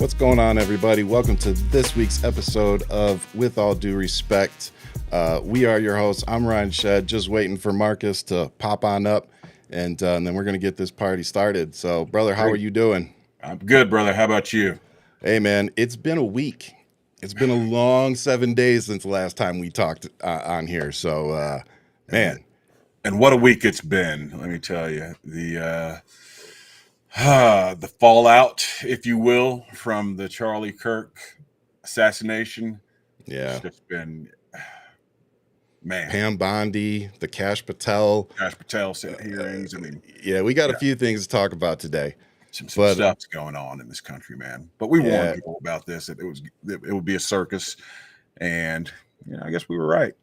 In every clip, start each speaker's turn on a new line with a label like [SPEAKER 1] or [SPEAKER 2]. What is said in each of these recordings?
[SPEAKER 1] What's going on, everybody? Welcome to this week's episode of With All Due Respect. We are your hosts. I'm Ryan Shead, just waiting for Marcus to pop on up, and then we're going to get this party started. So, brother, how are you doing?
[SPEAKER 2] I'm good, brother. How about you?
[SPEAKER 1] Hey, man, it's been a week. It's been a long 7 days since the last time we talked on here. So, man.
[SPEAKER 2] And what a week it's been, let me tell you. The fallout, if you will, from the Charlie Kirk assassination.
[SPEAKER 1] Yeah.
[SPEAKER 2] It's just been, man.
[SPEAKER 1] Pam Bondi, the Cash Patel
[SPEAKER 2] hearings.
[SPEAKER 1] Yeah, we got a few things to talk about today.
[SPEAKER 2] Some stuff's going on in this country, man. But we warned people about this, that it would be a circus. And, I guess we were right.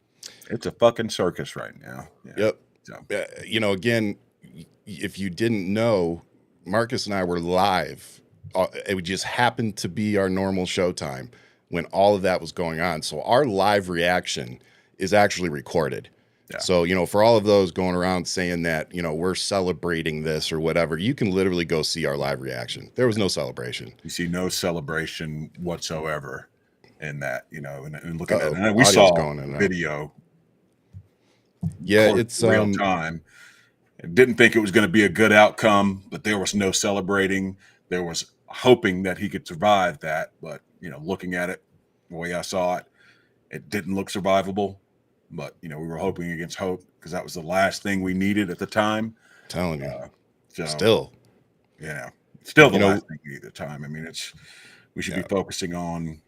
[SPEAKER 2] It's a fucking circus right now.
[SPEAKER 1] Yeah. Yep. So. Again, if you didn't know, Marcus and I were live. It would just happen to be our normal showtime when all of that was going on. So our live reaction is actually recorded. Yeah. So, for all of those going around saying that, we're celebrating this or whatever, you can literally go see our live reaction. There was no celebration.
[SPEAKER 2] You see no celebration whatsoever in that, and looking at it. And we saw the video.
[SPEAKER 1] Yeah, it's
[SPEAKER 2] real time. I didn't think it was going to be a good outcome, but there was no celebrating. There was hoping that he could survive that. But, looking at it, the way I saw it, it didn't look survivable. But, we were hoping against hope because that was the last thing we needed at the time.
[SPEAKER 1] I'm telling you.
[SPEAKER 2] Still the last thing we needed at the time. We should be focusing on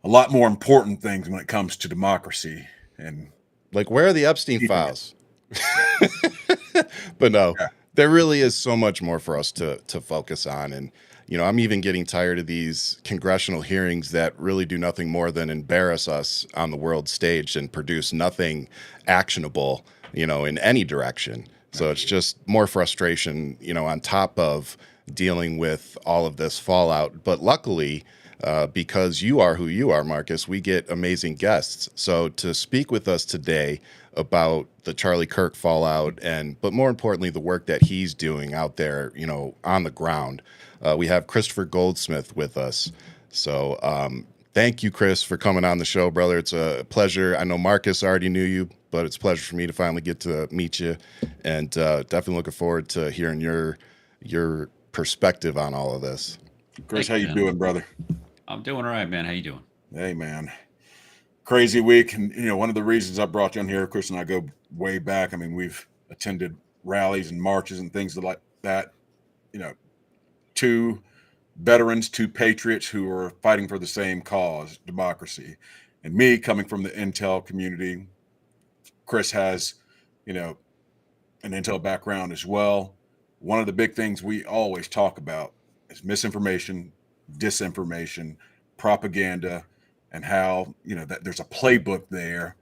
[SPEAKER 2] a lot more important things when it comes to democracy. And
[SPEAKER 1] like, where are the Epstein files? But no, there really is so much more for us to focus on. And, I'm even getting tired of these congressional hearings that really do nothing more than embarrass us on the world stage and produce nothing actionable, in any direction. So it's just more frustration, on top of dealing with all of this fallout. But luckily, because you are who you are, Marcus, we get amazing guests. So to speak with us today about the Charlie Kirk fallout but more importantly, the work that he's doing out there, on the ground, we have Christopher Goldsmith with us. So thank you, Chris, for coming on the show, brother. It's a pleasure. I know Marcus already knew you, but it's a pleasure for me to finally get to meet you, and definitely looking forward to hearing your perspective on all of this.
[SPEAKER 2] Chris, how you doing, brother?
[SPEAKER 3] I'm doing all right, man. How you doing?
[SPEAKER 2] Hey, man. Crazy week. And, one of the reasons I brought you on here, Chris and I go way back. We've attended rallies and marches and things like that. Two veterans, two patriots who are fighting for the same cause, democracy. And me coming from the intel community, Chris has, an intel background as well. One of the big things we always talk about is misinformation, disinformation, propaganda, and how, that there's a playbook there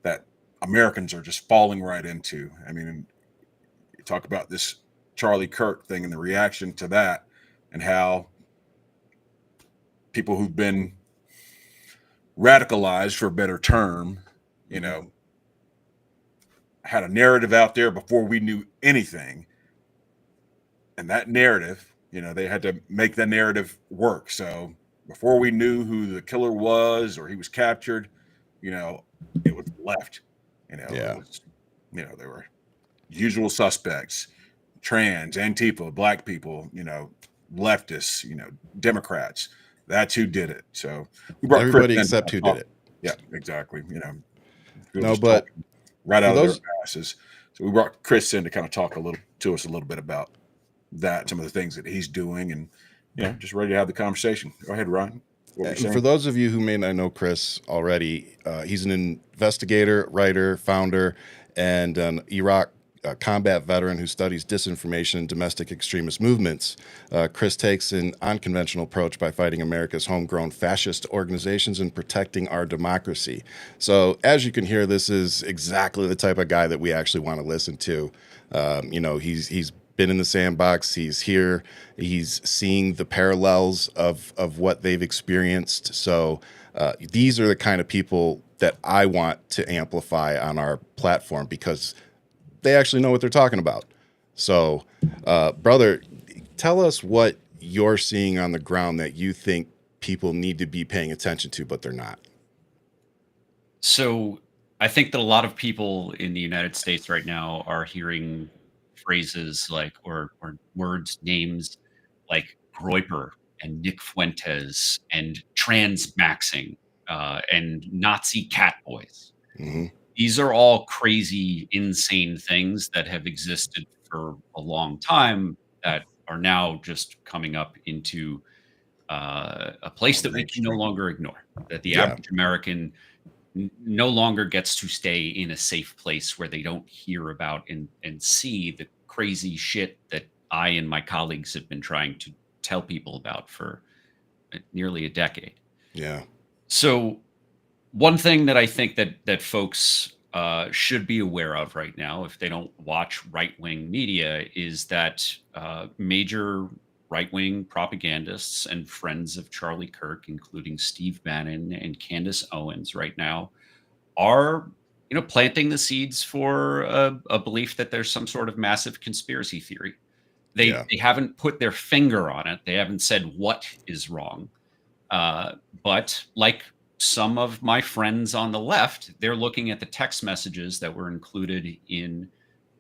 [SPEAKER 2] that Americans are just falling right into. You talk about this Charlie Kirk thing and the reaction to that, and how people who've been radicalized, for a better term, had a narrative out there before we knew anything. And that narrative, they had to make that narrative work. So before we knew who the killer was or he was captured, it was left. There were usual suspects, trans, Antifa, black people, leftists, Democrats. That's who did it. So
[SPEAKER 1] we brought everybody except who did it.
[SPEAKER 2] Yeah, exactly.
[SPEAKER 1] But
[SPEAKER 2] right out of their asses. So we brought Chris in to kind of talk to us a little bit about that, some of the things that he's doing, and just ready to have the conversation. Go ahead, Ryan.
[SPEAKER 1] For those of you who may not know Chris already, he's an investigator, writer, founder, and an Iraq combat veteran who studies disinformation and domestic extremist movements. Chris takes an unconventional approach by fighting America's homegrown fascist organizations and protecting our democracy. So as you can hear, this is exactly the type of guy that we actually want to listen to. He's been in the sandbox. He's here. He's seeing the parallels of what they've experienced. So these are the kind of people that I want to amplify on our platform because they actually know what they're talking about. So, brother, tell us what you're seeing on the ground that you think people need to be paying attention to, but they're not?
[SPEAKER 3] So I think that a lot of people in the United States right now are hearing phrases like or words, names like Groyper and Nick Fuentes and transmaxing and Nazi catboys.
[SPEAKER 1] Hmm.
[SPEAKER 3] These are all crazy, insane things that have existed for a long time that are now just coming up into a place
[SPEAKER 2] More
[SPEAKER 3] that we can no
[SPEAKER 2] mainstream.
[SPEAKER 3] longer ignore. That the
[SPEAKER 1] Yeah.
[SPEAKER 3] average American no longer gets to stay in a safe place where they don't hear about and see the crazy shit that I and my colleagues have been trying to tell people about for nearly a decade.
[SPEAKER 1] Yeah.
[SPEAKER 3] So one thing that I think that folks should be aware of right now, if they don't watch right wing media, is that major right wing propagandists and friends of Charlie Kirk, including Steve Bannon and Candace Owens, right now are planting the seeds for a belief that there's some sort of massive conspiracy theory. They
[SPEAKER 1] Yeah.
[SPEAKER 3] they haven't put their finger on it. They haven't said what is wrong. But like some of my friends on the left, they're looking at the text messages that were included in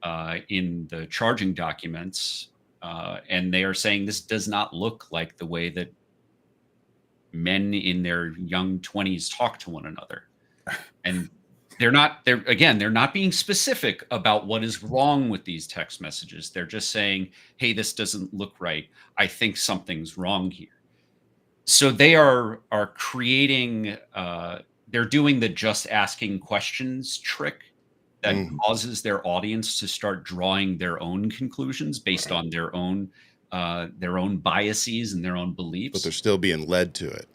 [SPEAKER 3] the charging documents, and they are saying this does not look like the way that men in their young 20s talk to one another. And they're not being specific about what is wrong with these text messages. They're just saying, hey, this doesn't look right. I think something's wrong here. So they are creating they're doing the just asking questions trick that
[SPEAKER 1] Mm.
[SPEAKER 3] causes their audience to start drawing their own conclusions based
[SPEAKER 2] Right.
[SPEAKER 3] on their own biases and their own
[SPEAKER 1] But they're
[SPEAKER 3] beliefs.
[SPEAKER 1] still being led to it.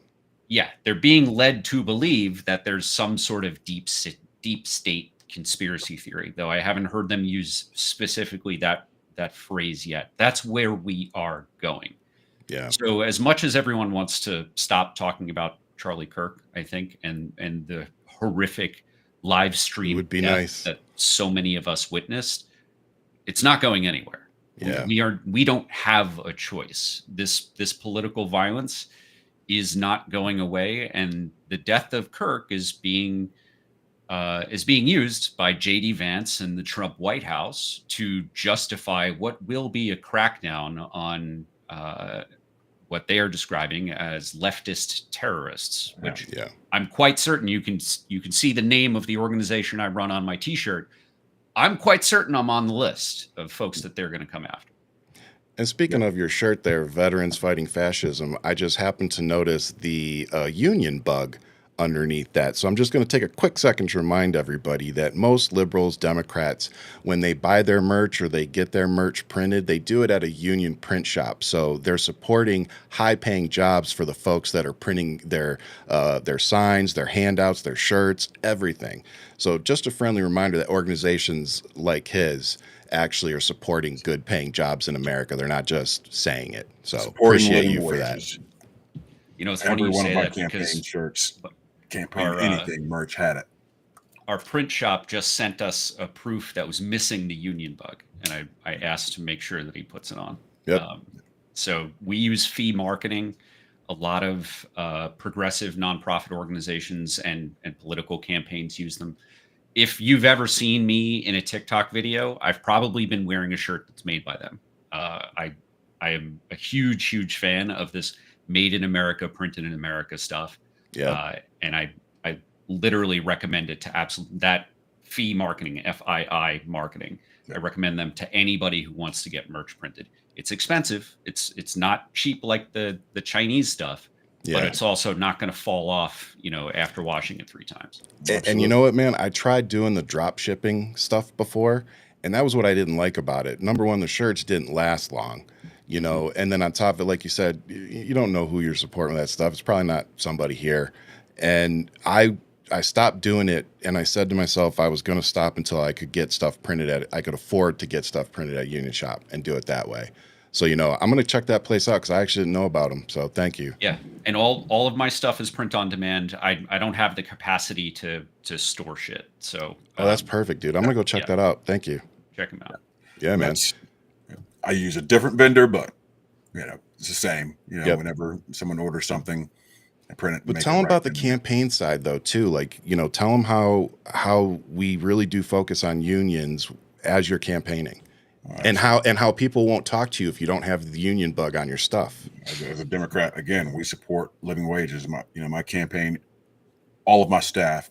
[SPEAKER 3] Yeah, they're being led to believe that there's some sort of deep state conspiracy theory, though I haven't heard them use specifically that phrase yet. That's where we are going.
[SPEAKER 1] Yeah.
[SPEAKER 3] So as much as everyone wants to stop talking about Charlie Kirk, I think, and the horrific live
[SPEAKER 1] It
[SPEAKER 3] stream
[SPEAKER 1] would be
[SPEAKER 3] death
[SPEAKER 1] nice.
[SPEAKER 3] that so many of us witnessed, it's not going anywhere.
[SPEAKER 1] Yeah.
[SPEAKER 3] We don't have a choice. This political violence is not going away, and the death of Kirk is being used by JD Vance and the Trump White House to justify what will be a crackdown on what they are describing as leftist terrorists,
[SPEAKER 2] Yeah.
[SPEAKER 3] which
[SPEAKER 1] Yeah.
[SPEAKER 3] I'm quite certain you can see the name of the organization I run on my T-shirt. I'm quite certain I'm on the list of folks that they're going to come after.
[SPEAKER 1] And speaking of your shirt there, Veterans Fighting Fascism, I just happened to notice the union bug underneath that. So I'm just going to take a quick second to remind everybody that most liberals, Democrats, when they buy their merch or they get their merch printed, they do it at a union print shop. So they're supporting high-paying jobs for the folks that are printing their signs, their handouts, their shirts, everything. So just a friendly reminder that organizations like his actually are supporting good paying jobs in America. They're not just saying it. So
[SPEAKER 2] Supporting
[SPEAKER 1] appreciate
[SPEAKER 2] living
[SPEAKER 1] you for that.
[SPEAKER 2] wages.
[SPEAKER 3] It's funny
[SPEAKER 2] Every
[SPEAKER 3] you
[SPEAKER 2] one of
[SPEAKER 3] say
[SPEAKER 2] my
[SPEAKER 3] that
[SPEAKER 2] campaign
[SPEAKER 3] because
[SPEAKER 2] shirts, campaign
[SPEAKER 3] our
[SPEAKER 2] anything merch had it.
[SPEAKER 3] our print shop just sent us a proof that was missing the union bug, and I asked to make sure that he puts it on.
[SPEAKER 1] Yep.
[SPEAKER 3] So we use fee marketing. A lot of progressive nonprofit organizations and political campaigns use them. If you've ever seen me in a TikTok video, I've probably been wearing a shirt that's made by them. I am a huge fan of this made in America, printed in America stuff.
[SPEAKER 1] Yep.
[SPEAKER 3] And I literally recommend it to that fee marketing, FII marketing.
[SPEAKER 2] Yeah.
[SPEAKER 3] I recommend them to anybody who wants to get merch printed. It's expensive. It's not cheap like the Chinese stuff, but
[SPEAKER 1] Yeah.
[SPEAKER 3] it's also not going to fall off, after washing it 3 times.
[SPEAKER 1] And you know what, man? I tried doing the drop shipping stuff before, and that was what I didn't like about it. Number one, the shirts didn't last long, and then on top of it, like you said, you don't know who you're supporting with that stuff. It's probably not somebody here. And I stopped doing it, and I said to myself I was going to stop until I could get stuff printed I could afford to get stuff printed at Union Shop and do it that way. So, I'm going to check that place out because I actually didn't know about them. So thank you.
[SPEAKER 3] Yeah. And all of my stuff is print on demand. I don't have the capacity to store shit. So
[SPEAKER 1] Oh, that's perfect, dude. I'm going to go check that out. Thank you.
[SPEAKER 3] check them out.
[SPEAKER 1] Yeah, man.
[SPEAKER 2] I use a different vendor, but it's the same.
[SPEAKER 1] Yep.
[SPEAKER 2] Whenever someone orders something, I print it. And
[SPEAKER 1] But
[SPEAKER 2] make
[SPEAKER 1] tell
[SPEAKER 2] it
[SPEAKER 1] them
[SPEAKER 2] right
[SPEAKER 1] about the
[SPEAKER 2] then and
[SPEAKER 1] campaign side though too. Like, tell them how we really do focus on unions as you're campaigning,
[SPEAKER 2] there.
[SPEAKER 1] and how people won't talk to you if you don't have the union bug on your stuff.
[SPEAKER 2] As a Democrat, again, we support living wages. My campaign, all of my staff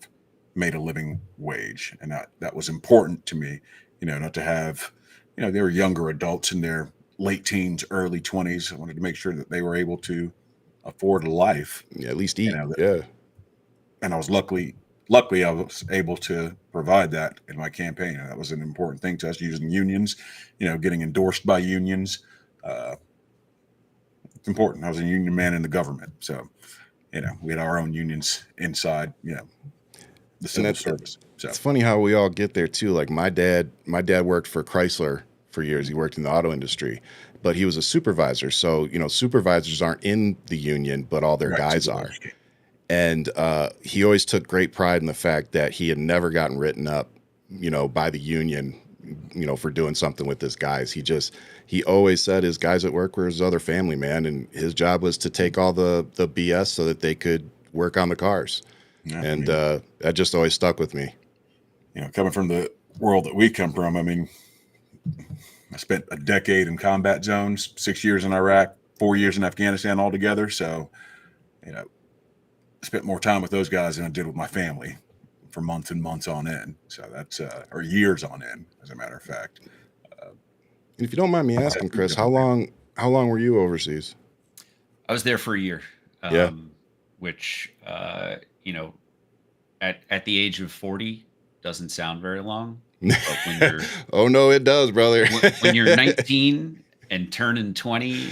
[SPEAKER 2] made a living wage, and that was important to me. Not to have, they were younger adults in their late teens, early 20s. I wanted to make sure that they were able to afford a life.
[SPEAKER 1] Yeah, at least eat.
[SPEAKER 2] That,
[SPEAKER 1] Yeah.
[SPEAKER 2] and I was luckily I was able to provide that in my campaign, and that was an important thing to us, using unions, getting endorsed by unions. It's important. I was a union man in the government, so we had our own unions inside the civil service. So
[SPEAKER 1] it's funny how we all get there too. Like my dad worked for Chrysler for years. He worked in the auto industry, but he was a supervisor. So, supervisors aren't in the union, but all their guys are. And he always took great pride in the fact that he had never gotten written up, by the union, for doing something with his guys. He always said his guys at work were his other family, man. And his job was to take all the BS so that they could work on the cars. Yeah, and that just always stuck with me.
[SPEAKER 2] Coming from the world that we come from, I spent a decade in combat zones, 6 years in Iraq, 4 years in Afghanistan altogether. So, I spent more time with those guys than I did with my family for months and months on end. So that's, or years on end, as a matter of fact.
[SPEAKER 1] If you don't mind me asking, Chris, how long were you overseas?
[SPEAKER 3] I was there for a year.
[SPEAKER 1] Yeah.
[SPEAKER 3] Which, at the age of 40 doesn't sound very long. But when you're,
[SPEAKER 1] oh no, it does, brother.
[SPEAKER 3] when you're 19 and turning 20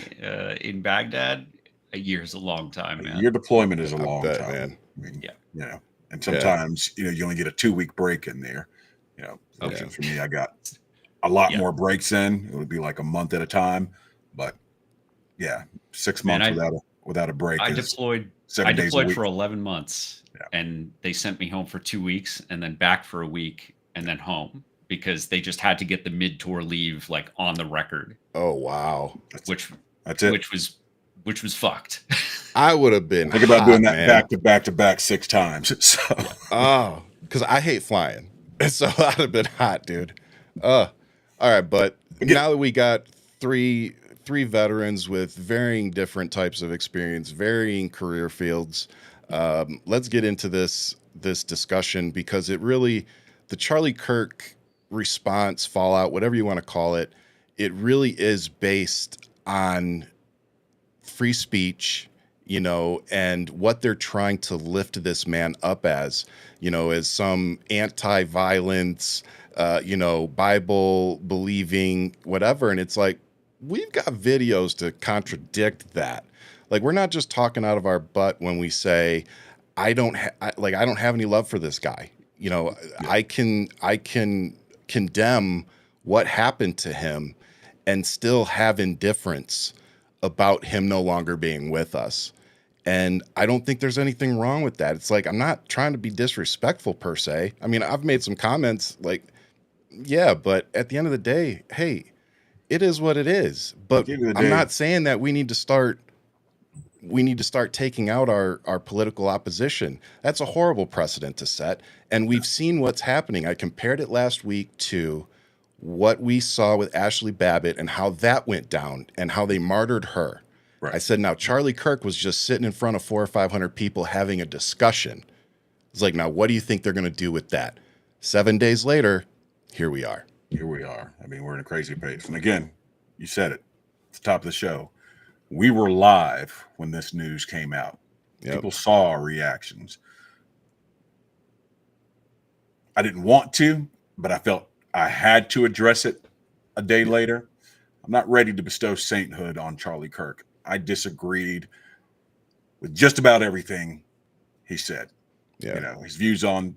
[SPEAKER 3] in Baghdad, a year is a long time, man.
[SPEAKER 2] Your deployment is a long time,
[SPEAKER 1] man.
[SPEAKER 3] Yeah.
[SPEAKER 2] And sometimes you only get a 2-week break in there. Fortunately for me, I got a lot more breaks in. It would be like a month at a time, but 6 months without a break.
[SPEAKER 3] I deployed for 11 months, and they sent me home for 2 weeks, and then back for a week, and then home, because they just had to get the mid-tour leave like on the record.
[SPEAKER 1] Oh wow,
[SPEAKER 3] which was fucked.
[SPEAKER 1] I would have been.
[SPEAKER 2] Think about doing that back to back 6 times. So.
[SPEAKER 1] Because I hate flying, so I'd have been hot, dude. All right, but now that we got three veterans with varying different types of experience, varying career fields, let's get into this discussion, because the Charlie Kirk response, fallout, whatever you want to call it, it really is based on free speech, and what they're trying to lift this man up as some anti-violence, Bible believing, whatever. And it's like, we've got videos to contradict that. Like, we're not just talking out of our butt when we say, I don't have any love for this guy. I can condemn what happened to him and still have indifference about him no longer being with us. And I don't think there's anything wrong with that. It's like, I'm not trying to be disrespectful per se. I mean, I've made some comments like, but at the end of the day, hey, it is what it is. But I'm not saying that we need to start taking out our political opposition. That's a horrible precedent to set. And we've seen what's happening. I compared it last week to what we saw with Ashley Babbitt and how that went down and how they martyred her. Right. I said, now Charlie Kirk was just sitting in front of 400 or 500 people having a discussion. It's like, now what do you think they're going to do with that? 7 days later, here we are.
[SPEAKER 2] I mean, we're in a crazy pace. And again, you said it at the top of the show. We were live when this news came out. Yep. People saw our reactions. I didn't want to, but I felt I had to address it a day later. I'm not ready to bestow sainthood on Charlie Kirk. I disagreed with just about everything he said.
[SPEAKER 1] Yeah.
[SPEAKER 2] His views on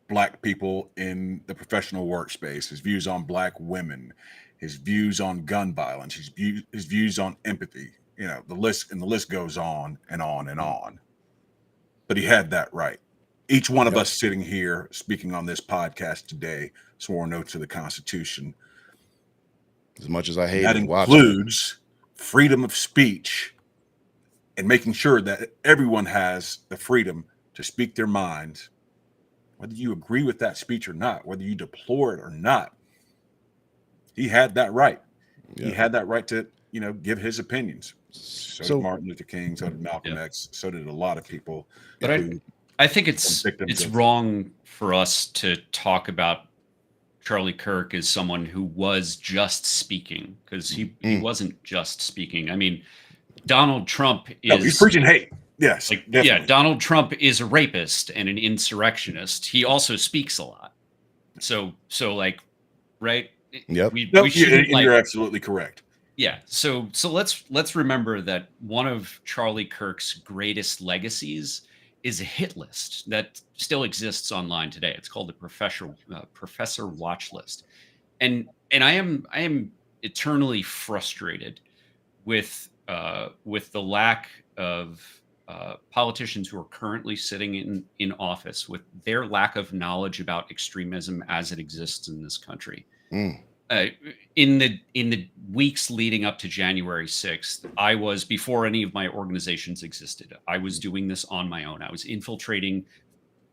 [SPEAKER 2] Black people in the professional workspace, his views on Black women, his views on gun violence, his views on empathy. The list goes on and on and on. But he had that right. Each one of us sitting here speaking on this podcast today swore an oath to the Constitution.
[SPEAKER 1] As much as I hate
[SPEAKER 2] that
[SPEAKER 1] it,
[SPEAKER 2] includes freedom of speech and making sure that everyone has the freedom to speak their minds, whether you agree with that speech or not, whether you deplore it or not. He had that right.
[SPEAKER 1] Yeah.
[SPEAKER 2] He had that right to, give his opinions. So did
[SPEAKER 1] So
[SPEAKER 2] Martin Luther King, so did Malcolm
[SPEAKER 3] Yeah.
[SPEAKER 2] X, so did a lot of people.
[SPEAKER 3] But
[SPEAKER 2] who
[SPEAKER 3] I think
[SPEAKER 2] become victims
[SPEAKER 3] it's
[SPEAKER 2] of-
[SPEAKER 3] wrong for us to talk about Charlie Kirk as someone who was just speaking, because he wasn't just speaking. I mean, Donald Trump
[SPEAKER 2] No, he's
[SPEAKER 3] is
[SPEAKER 2] preaching hate. Yes,
[SPEAKER 3] like,
[SPEAKER 2] definitely.
[SPEAKER 3] Donald Trump is a rapist and an insurrectionist. He also speaks a lot. So like, right?
[SPEAKER 1] Yep.
[SPEAKER 3] We
[SPEAKER 2] No,
[SPEAKER 3] shouldn't,
[SPEAKER 2] you're absolutely correct.
[SPEAKER 3] yeah. So let's remember that one of Charlie Kirk's greatest legacies is a hit list that still exists online today. It's called the Professor Watch List, and I am eternally frustrated with the lack of politicians who are currently sitting in office, with their lack of knowledge about extremism as it exists in this country.
[SPEAKER 1] Mm.
[SPEAKER 3] In the weeks leading up to January 6th, I was, before any of my organizations existed, I was doing this on my own. I was infiltrating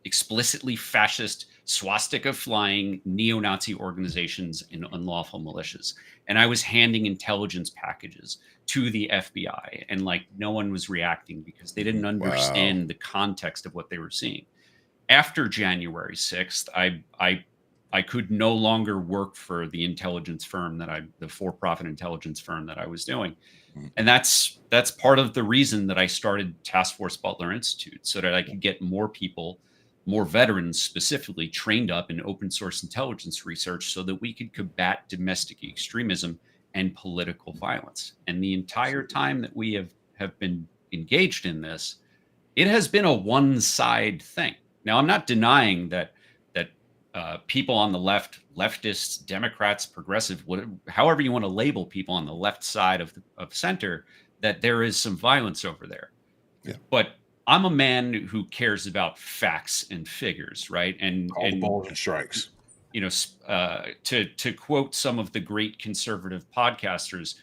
[SPEAKER 3] explicitly fascist, swastika flying neo-Nazi organizations and unlawful militias. And I was handing intelligence packages to the FBI, and like no one was reacting because they didn't understand the context of what they were seeing. After January 6th, I could no longer work for the intelligence firm the for-profit intelligence firm that I was doing. And that's part of the reason that I started Task Force Butler Institute, so that I could get more people, more veterans specifically, trained up in open source intelligence research so that we could combat domestic extremism and political violence. And the entire time that we have been engaged in this, it has been a one-side thing. Now, I'm not denying that people on the left, leftists, Democrats, progressive, however you want to label people on the left side of center, that there is some violence over there.
[SPEAKER 1] Yeah.
[SPEAKER 3] But I'm a man who cares about facts and figures, right? And
[SPEAKER 2] balls and strikes.
[SPEAKER 3] To quote some of the great conservative podcasters,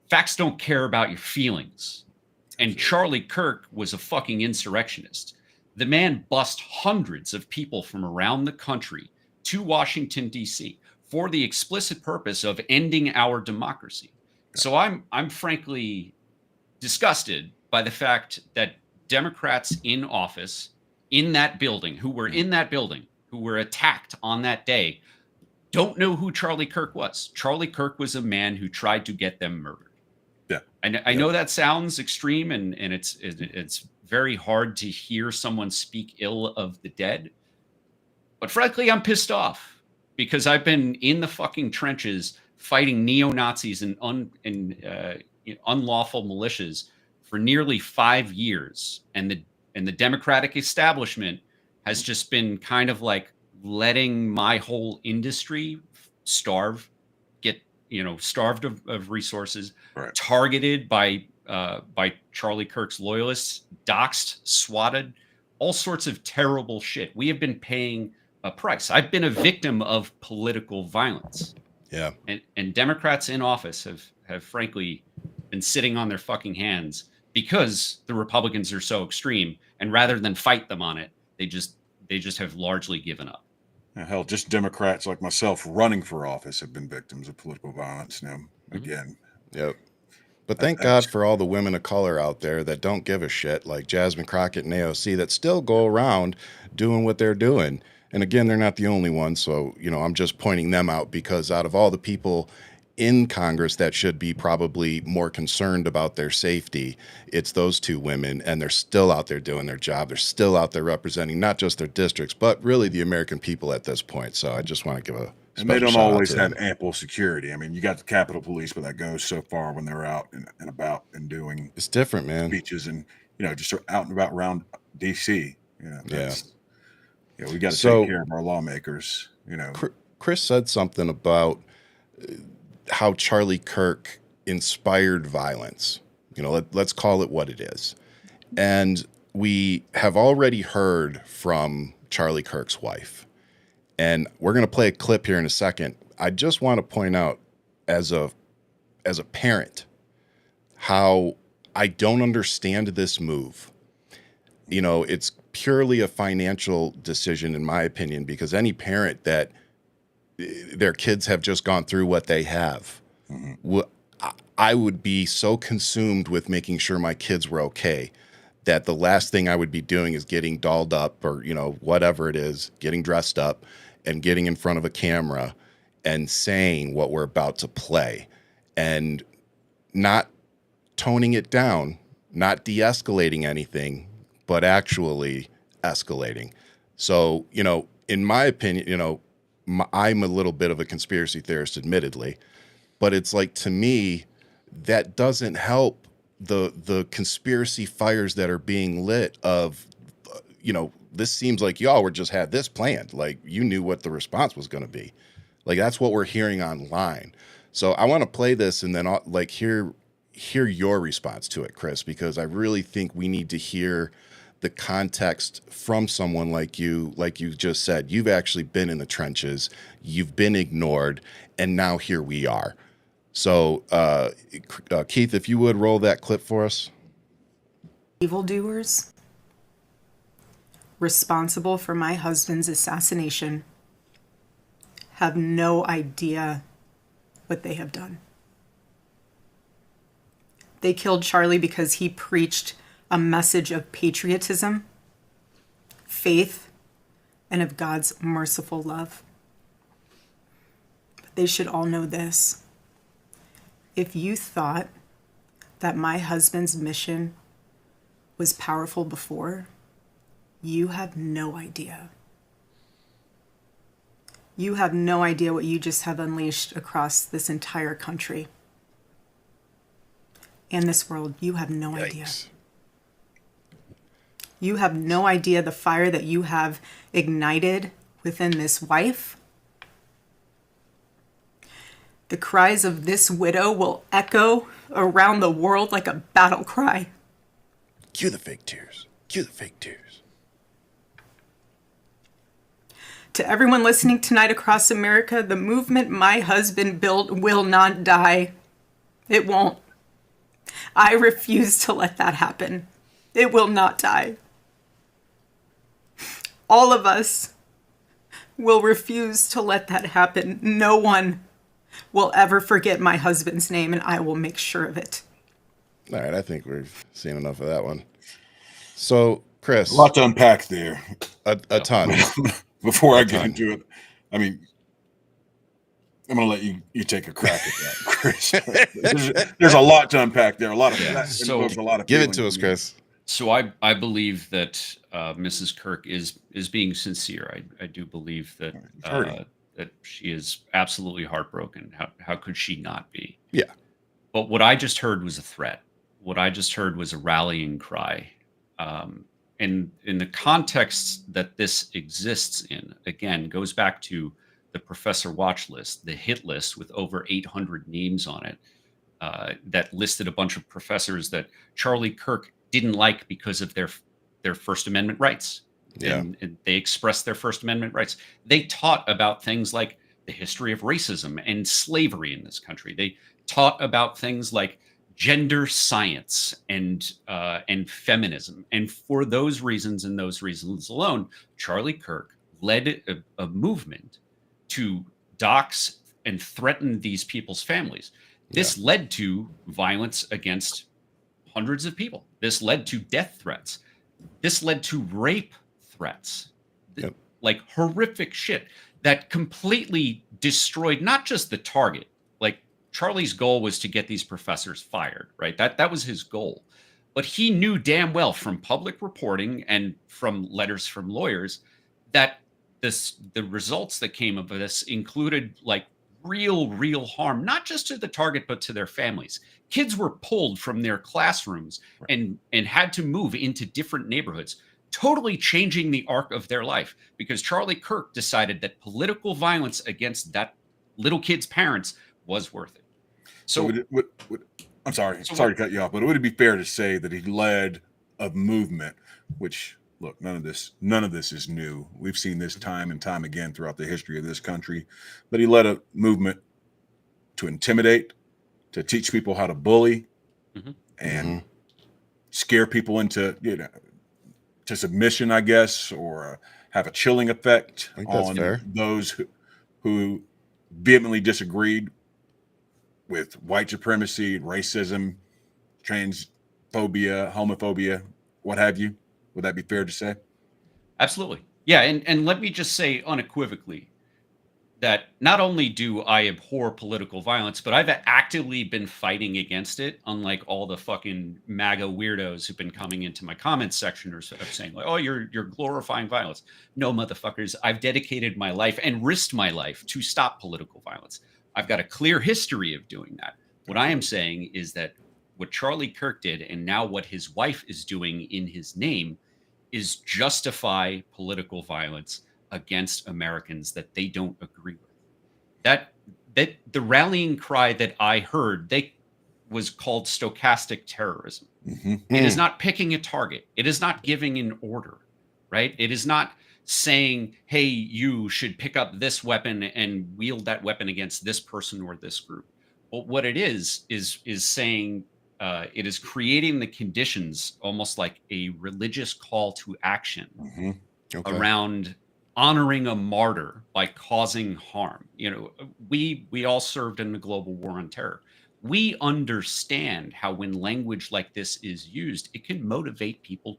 [SPEAKER 3] facts don't care about your feelings. And Charlie Kirk was a fucking insurrectionist. The man bussed hundreds of people from around the country to Washington, D.C. for the explicit purpose of ending our democracy. So I'm frankly disgusted by the fact that Democrats in office in that building, who were attacked on that day, don't know who Charlie Kirk was. Charlie Kirk was a man who tried to get them murdered.
[SPEAKER 2] Yeah.
[SPEAKER 3] And I know that sounds extreme, and it's very hard to hear someone speak ill of the dead. But frankly, I'm pissed off because I've been in the fucking trenches fighting neo-Nazis and unlawful militias for nearly 5 years. And the Democratic establishment has just been kind of like letting my whole industry starved of resources,
[SPEAKER 2] right,
[SPEAKER 3] targeted by Charlie Kirk's loyalists, doxxed, swatted, all sorts of terrible shit. We have been paying a price. I've been a victim of political violence.
[SPEAKER 1] Yeah.
[SPEAKER 3] And Democrats in office have frankly been sitting on their fucking hands because the Republicans are so extreme. And rather than fight them on it, they just have largely given up.
[SPEAKER 2] Hell, just Democrats like myself running for office have been victims of political violence. Again.
[SPEAKER 1] Yep. But thank God for all the women of color out there that don't give a shit, like Jasmine Crockett and AOC, that still go around doing what they're doing. And again, they're not the only ones. So, I'm just pointing them out because out of all the people in Congress that should be probably more concerned about their safety, it's those two women, and they're still out there doing their job. They're still out there representing not just their districts, but really the American people at this point. So I just want to give a
[SPEAKER 2] and they don't always have ample security. I mean, you got the Capitol Police, but that goes so far when they're out and about and doing
[SPEAKER 1] it's different, man.
[SPEAKER 2] Speeches and just out and about around DC. We got to take care of our lawmakers.
[SPEAKER 1] Chris said something about how Charlie Kirk inspired violence. Let's call it what it is. And we have already heard from Charlie Kirk's wife. And we're going to play a clip here in a second. I just want to point out, as a parent, how I don't understand this move. You know, it's purely a financial decision, in my opinion, because any parent that their kids have just gone through what they have, I would be so consumed with making sure my kids were okay that the last thing I would be doing is getting dolled up or, you know, whatever it is, getting dressed up and getting in front of a camera and saying what we're about to play and not toning it down, not de-escalating anything, but actually escalating. So, you know, in my opinion, you know, I'm a little bit of a conspiracy theorist, admittedly, but it's like, to me, that doesn't help the conspiracy fires that are being lit of, you know, this seems like y'all were just had this planned. Like, you knew what the response was going to be. Like, that's what we're hearing online. So I want to play this and then I'll, like, hear your response to it, Chris, because I really think we need to hear the context from someone like you just said. You've actually been in the trenches, you've been ignored, and now here we are. So, Keith, if you would roll that clip for us.
[SPEAKER 4] Evildoers responsible for my husband's assassination have no idea what they have done. They killed Charlie because he preached a message of patriotism, faith, and of God's merciful love. But they should all know this. If you thought that my husband's mission was powerful before, you have no idea. You have no idea what you just have unleashed across this entire country and this world. You have no idea. You have no idea the fire that you have ignited within this wife. The cries of this widow will echo around the world like a battle cry.
[SPEAKER 1] Cue the fake tears. Cue the fake tears.
[SPEAKER 4] To everyone listening tonight across America, the movement my husband built will not die. It won't. I refuse to let that happen. It will not die. All of us will refuse to let that happen. No one will ever forget my husband's name, and I will make sure of it.
[SPEAKER 1] All right, I think we've seen enough of that one. So, Chris.
[SPEAKER 2] A lot to unpack there.
[SPEAKER 1] A ton.
[SPEAKER 2] Before I get into it, I mean, I'm going to let you take a crack at that, Chris. there's a lot to unpack there. A lot of
[SPEAKER 3] So
[SPEAKER 2] a lot of
[SPEAKER 1] give it to us, Chris.
[SPEAKER 3] So I believe that Mrs. Kirk is being sincere. I do believe that that she is absolutely heartbroken. How could she not be?
[SPEAKER 1] Yeah.
[SPEAKER 3] But what I just heard was a threat. What I just heard was a rallying cry. And in the context that this exists in, again, goes back to the professor watch list, the hit list with over 800 names on it, that listed a bunch of professors that Charlie Kirk didn't like because of their First Amendment rights.
[SPEAKER 1] Yeah.
[SPEAKER 3] And they expressed their First Amendment rights. They taught about things like the history of racism and slavery in this country. They taught about things like gender science and feminism. And for those reasons and those reasons alone, Charlie Kirk led a movement to dox and threaten these people's families. This led to violence against hundreds of people. This led to death threats. This led to rape threats, like horrific shit that completely destroyed not just the target. Like, Charlie's goal was to get these professors fired, right? That was his goal. But he knew damn well from public reporting and from letters from lawyers that the results that came of this included like real harm, not just to the target, but to their families. Kids were pulled from their classrooms and had to move into different neighborhoods, totally changing the arc of their life because Charlie Kirk decided that political violence against that little kid's parents was worth it. So
[SPEAKER 2] I'm sorry to cut you off, but would it be fair to say that he led a movement, which, look, none of this is new. We've seen this time and time again throughout the history of this country, but he led a movement to intimidate, to teach people how to bully, and scare people into, to submission, I guess, or have a chilling effect
[SPEAKER 1] I think that's
[SPEAKER 2] on
[SPEAKER 1] fair.
[SPEAKER 2] those who vehemently disagreed with white supremacy, racism, transphobia, homophobia, what have you. Would that be fair to say?
[SPEAKER 3] Absolutely. Yeah, and let me just say unequivocally that not only do I abhor political violence, but I've actively been fighting against it, unlike all the fucking MAGA weirdos who've been coming into my comments section or saying like, "Oh, you're glorifying violence." No, motherfuckers, I've dedicated my life and risked my life to stop political violence. I've got a clear history of doing that. What I am saying is that what Charlie Kirk did and now what his wife is doing in his name is justify political violence against Americans that they don't agree with. That the rallying cry that I heard they was called stochastic terrorism. It is not picking a target. It is not giving an order, right? It is not saying, "Hey, you should pick up this weapon and wield that weapon against this person or this group." But what it is saying it is creating the conditions, almost like a religious call to action
[SPEAKER 1] Okay.
[SPEAKER 3] around honoring a martyr by causing harm. We all served in the global war on terror. We understand how when language like this is used, it can motivate people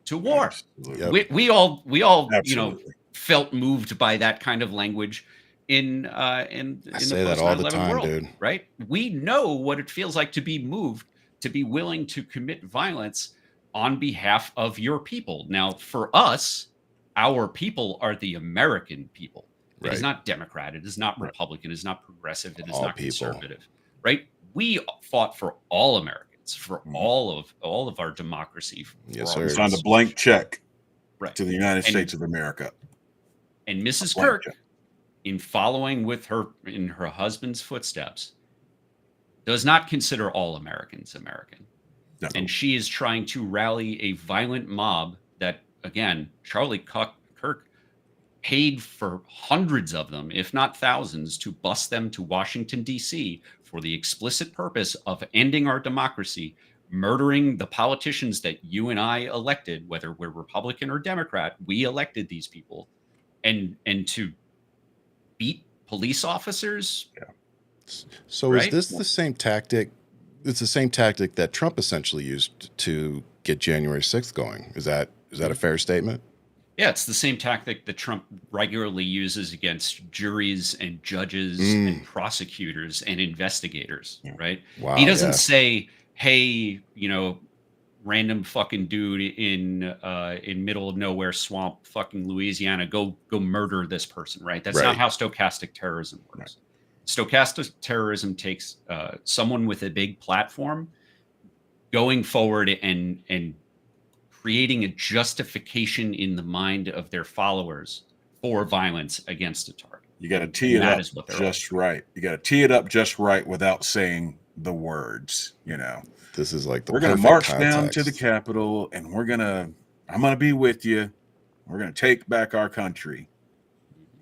[SPEAKER 3] to war.
[SPEAKER 2] Absolutely.
[SPEAKER 1] Yep.
[SPEAKER 3] We all
[SPEAKER 2] Absolutely.
[SPEAKER 3] felt moved by that kind of language in the
[SPEAKER 1] I say that
[SPEAKER 3] post
[SPEAKER 1] all the
[SPEAKER 3] 9/11
[SPEAKER 1] time,
[SPEAKER 3] world,
[SPEAKER 1] dude.
[SPEAKER 3] right? We know what it feels like to be moved, to be willing to commit violence on behalf of your people. Now, for us, our people are the American people. It is
[SPEAKER 1] Right.
[SPEAKER 3] not Democrat. It is not Republican. It is not progressive. It is
[SPEAKER 1] All
[SPEAKER 3] not
[SPEAKER 1] people.
[SPEAKER 3] conservative. Right? We fought for all Americans, for all of our democracy.
[SPEAKER 1] Yes,
[SPEAKER 3] for our
[SPEAKER 1] sir.
[SPEAKER 2] Signed a blank check
[SPEAKER 3] Right.
[SPEAKER 2] to the United
[SPEAKER 3] And-
[SPEAKER 2] States of America.
[SPEAKER 3] And Mrs.
[SPEAKER 2] Blank
[SPEAKER 3] Kirk,
[SPEAKER 2] check.
[SPEAKER 3] in following in her husband's footsteps, does not consider all Americans American.
[SPEAKER 2] No.
[SPEAKER 3] And she is trying to rally a violent mob that, again, Charlie Kirk paid for hundreds of them, if not thousands, to bus them to Washington, D.C. for the explicit purpose of ending our democracy, murdering the politicians that you and I elected, whether we're Republican or Democrat. We elected these people, and to beat police officers.
[SPEAKER 1] So
[SPEAKER 3] Right?
[SPEAKER 1] is this the same tactic? It's the same tactic that Trump essentially used to get January 6th going. Is that a fair statement?
[SPEAKER 3] Yeah, it's the same tactic that Trump regularly uses against juries and judges and prosecutors and investigators, right?
[SPEAKER 1] Wow,
[SPEAKER 3] He doesn't
[SPEAKER 1] yeah.
[SPEAKER 3] say, "Hey, random fucking dude in middle of nowhere swamp, fucking Louisiana, go murder this person," right? That's
[SPEAKER 1] Right.
[SPEAKER 3] not how stochastic terrorism works. Stochastic terrorism takes someone with a big platform going forward and creating a justification in the mind of their followers for violence against a target.
[SPEAKER 2] You got to tee it
[SPEAKER 3] That
[SPEAKER 2] up
[SPEAKER 3] is what they're
[SPEAKER 2] just right. You got to tee it up just right without saying the words.
[SPEAKER 1] This is like the
[SPEAKER 2] We're going to
[SPEAKER 1] perfect
[SPEAKER 2] march down to the
[SPEAKER 1] context.
[SPEAKER 2] Capitol, and I'm going to be with you. We're going to take back our country.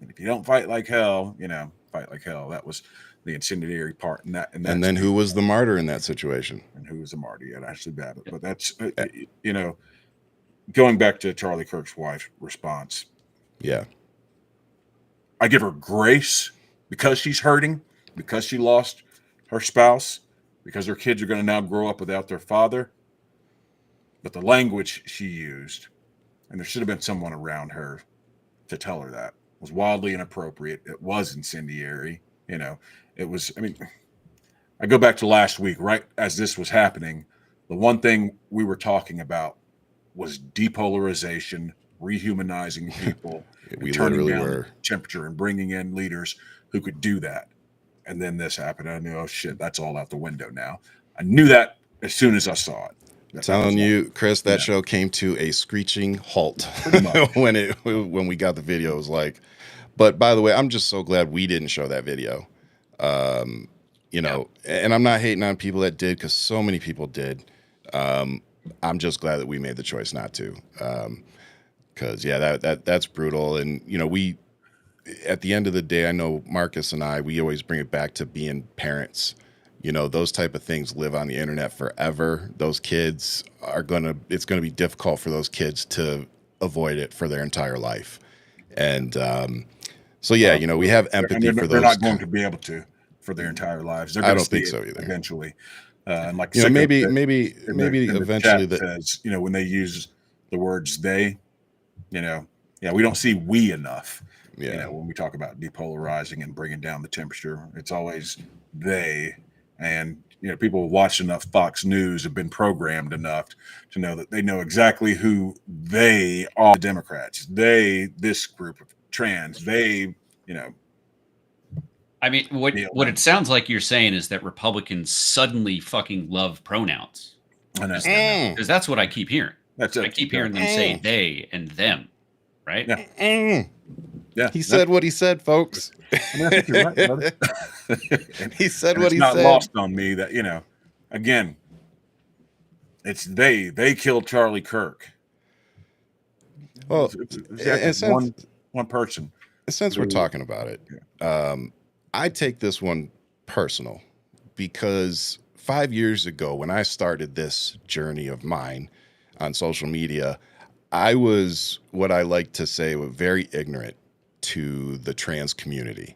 [SPEAKER 2] And if you don't fight like hell, fight like hell. That was the incendiary part. And
[SPEAKER 1] And then who was the martyr in that situation?
[SPEAKER 2] and who was the martyr? Yeah, Ashley Babbitt. But that's, going back to Charlie Kirk's wife's response,
[SPEAKER 1] Yeah.
[SPEAKER 2] I give her grace because she's hurting, because she lost her spouse, because her kids are going to now grow up without their father. But the language she used, and there should have been someone around her to tell her that, was wildly inappropriate. It was incendiary. It was, I go back to last week, right as this was happening. The one thing we were talking about was depolarization, rehumanizing people,
[SPEAKER 1] We
[SPEAKER 2] and turning
[SPEAKER 1] literally
[SPEAKER 2] down
[SPEAKER 1] were.
[SPEAKER 2] the temperature and bringing in leaders who could do that. And then this happened. I knew, oh shit, that's all out the window now. I knew that as soon as I saw it.
[SPEAKER 1] Telling you, Chris, that show came to a screeching halt when we got the video. It was like, but by the way, I'm just so glad we didn't show that video. And I'm not hating on people that did, because so many people did. I'm just glad that we made the choice not to. Because that's brutal. And we, at the end of the day, I know Marcus and I, we always bring it back to being parents. You know, those type of things live on the internet forever. Those kids it's gonna be difficult for those kids to avoid it for their entire life. And so yeah, you know, we have empathy
[SPEAKER 2] and
[SPEAKER 1] for
[SPEAKER 2] they're
[SPEAKER 1] those.
[SPEAKER 2] not going to be able to for their entire lives. They're
[SPEAKER 1] I
[SPEAKER 2] going to
[SPEAKER 1] don't
[SPEAKER 2] see
[SPEAKER 1] think
[SPEAKER 2] it
[SPEAKER 1] so either.
[SPEAKER 2] eventually. And like
[SPEAKER 1] You know,
[SPEAKER 2] Sicko
[SPEAKER 1] maybe
[SPEAKER 2] said
[SPEAKER 1] maybe
[SPEAKER 2] in the
[SPEAKER 1] eventually
[SPEAKER 2] chat
[SPEAKER 1] that.
[SPEAKER 2] says, you know, when they use the words they, you know, yeah, we don't see we enough. You
[SPEAKER 1] Yeah.
[SPEAKER 2] know, when we talk about depolarizing and bringing down the temperature, it's always they. And, you know, people who watch enough Fox News have been programmed enough to know that they know exactly who they are. The Democrats, they, this group of trans, they, you know.
[SPEAKER 3] I mean, what it sounds like you're saying is that Republicans suddenly fucking love pronouns.
[SPEAKER 2] I know.
[SPEAKER 3] Because that's what I keep hearing.
[SPEAKER 2] That's it.
[SPEAKER 3] I keep hearing them say they and them, right?
[SPEAKER 2] Yeah. Yeah.
[SPEAKER 1] He said what he said, folks.
[SPEAKER 2] I mean, I think you're right, brother.
[SPEAKER 1] He said
[SPEAKER 2] And
[SPEAKER 1] what
[SPEAKER 2] it's
[SPEAKER 1] he
[SPEAKER 2] not
[SPEAKER 1] said.
[SPEAKER 2] lost on me that, you know, again, it's they killed Charlie Kirk.
[SPEAKER 1] Well,
[SPEAKER 2] It's one person.
[SPEAKER 1] since we're talking about it, I take this one personal because 5 years ago, when I started this journey of mine on social media, I was what I like to say very ignorant to the trans community.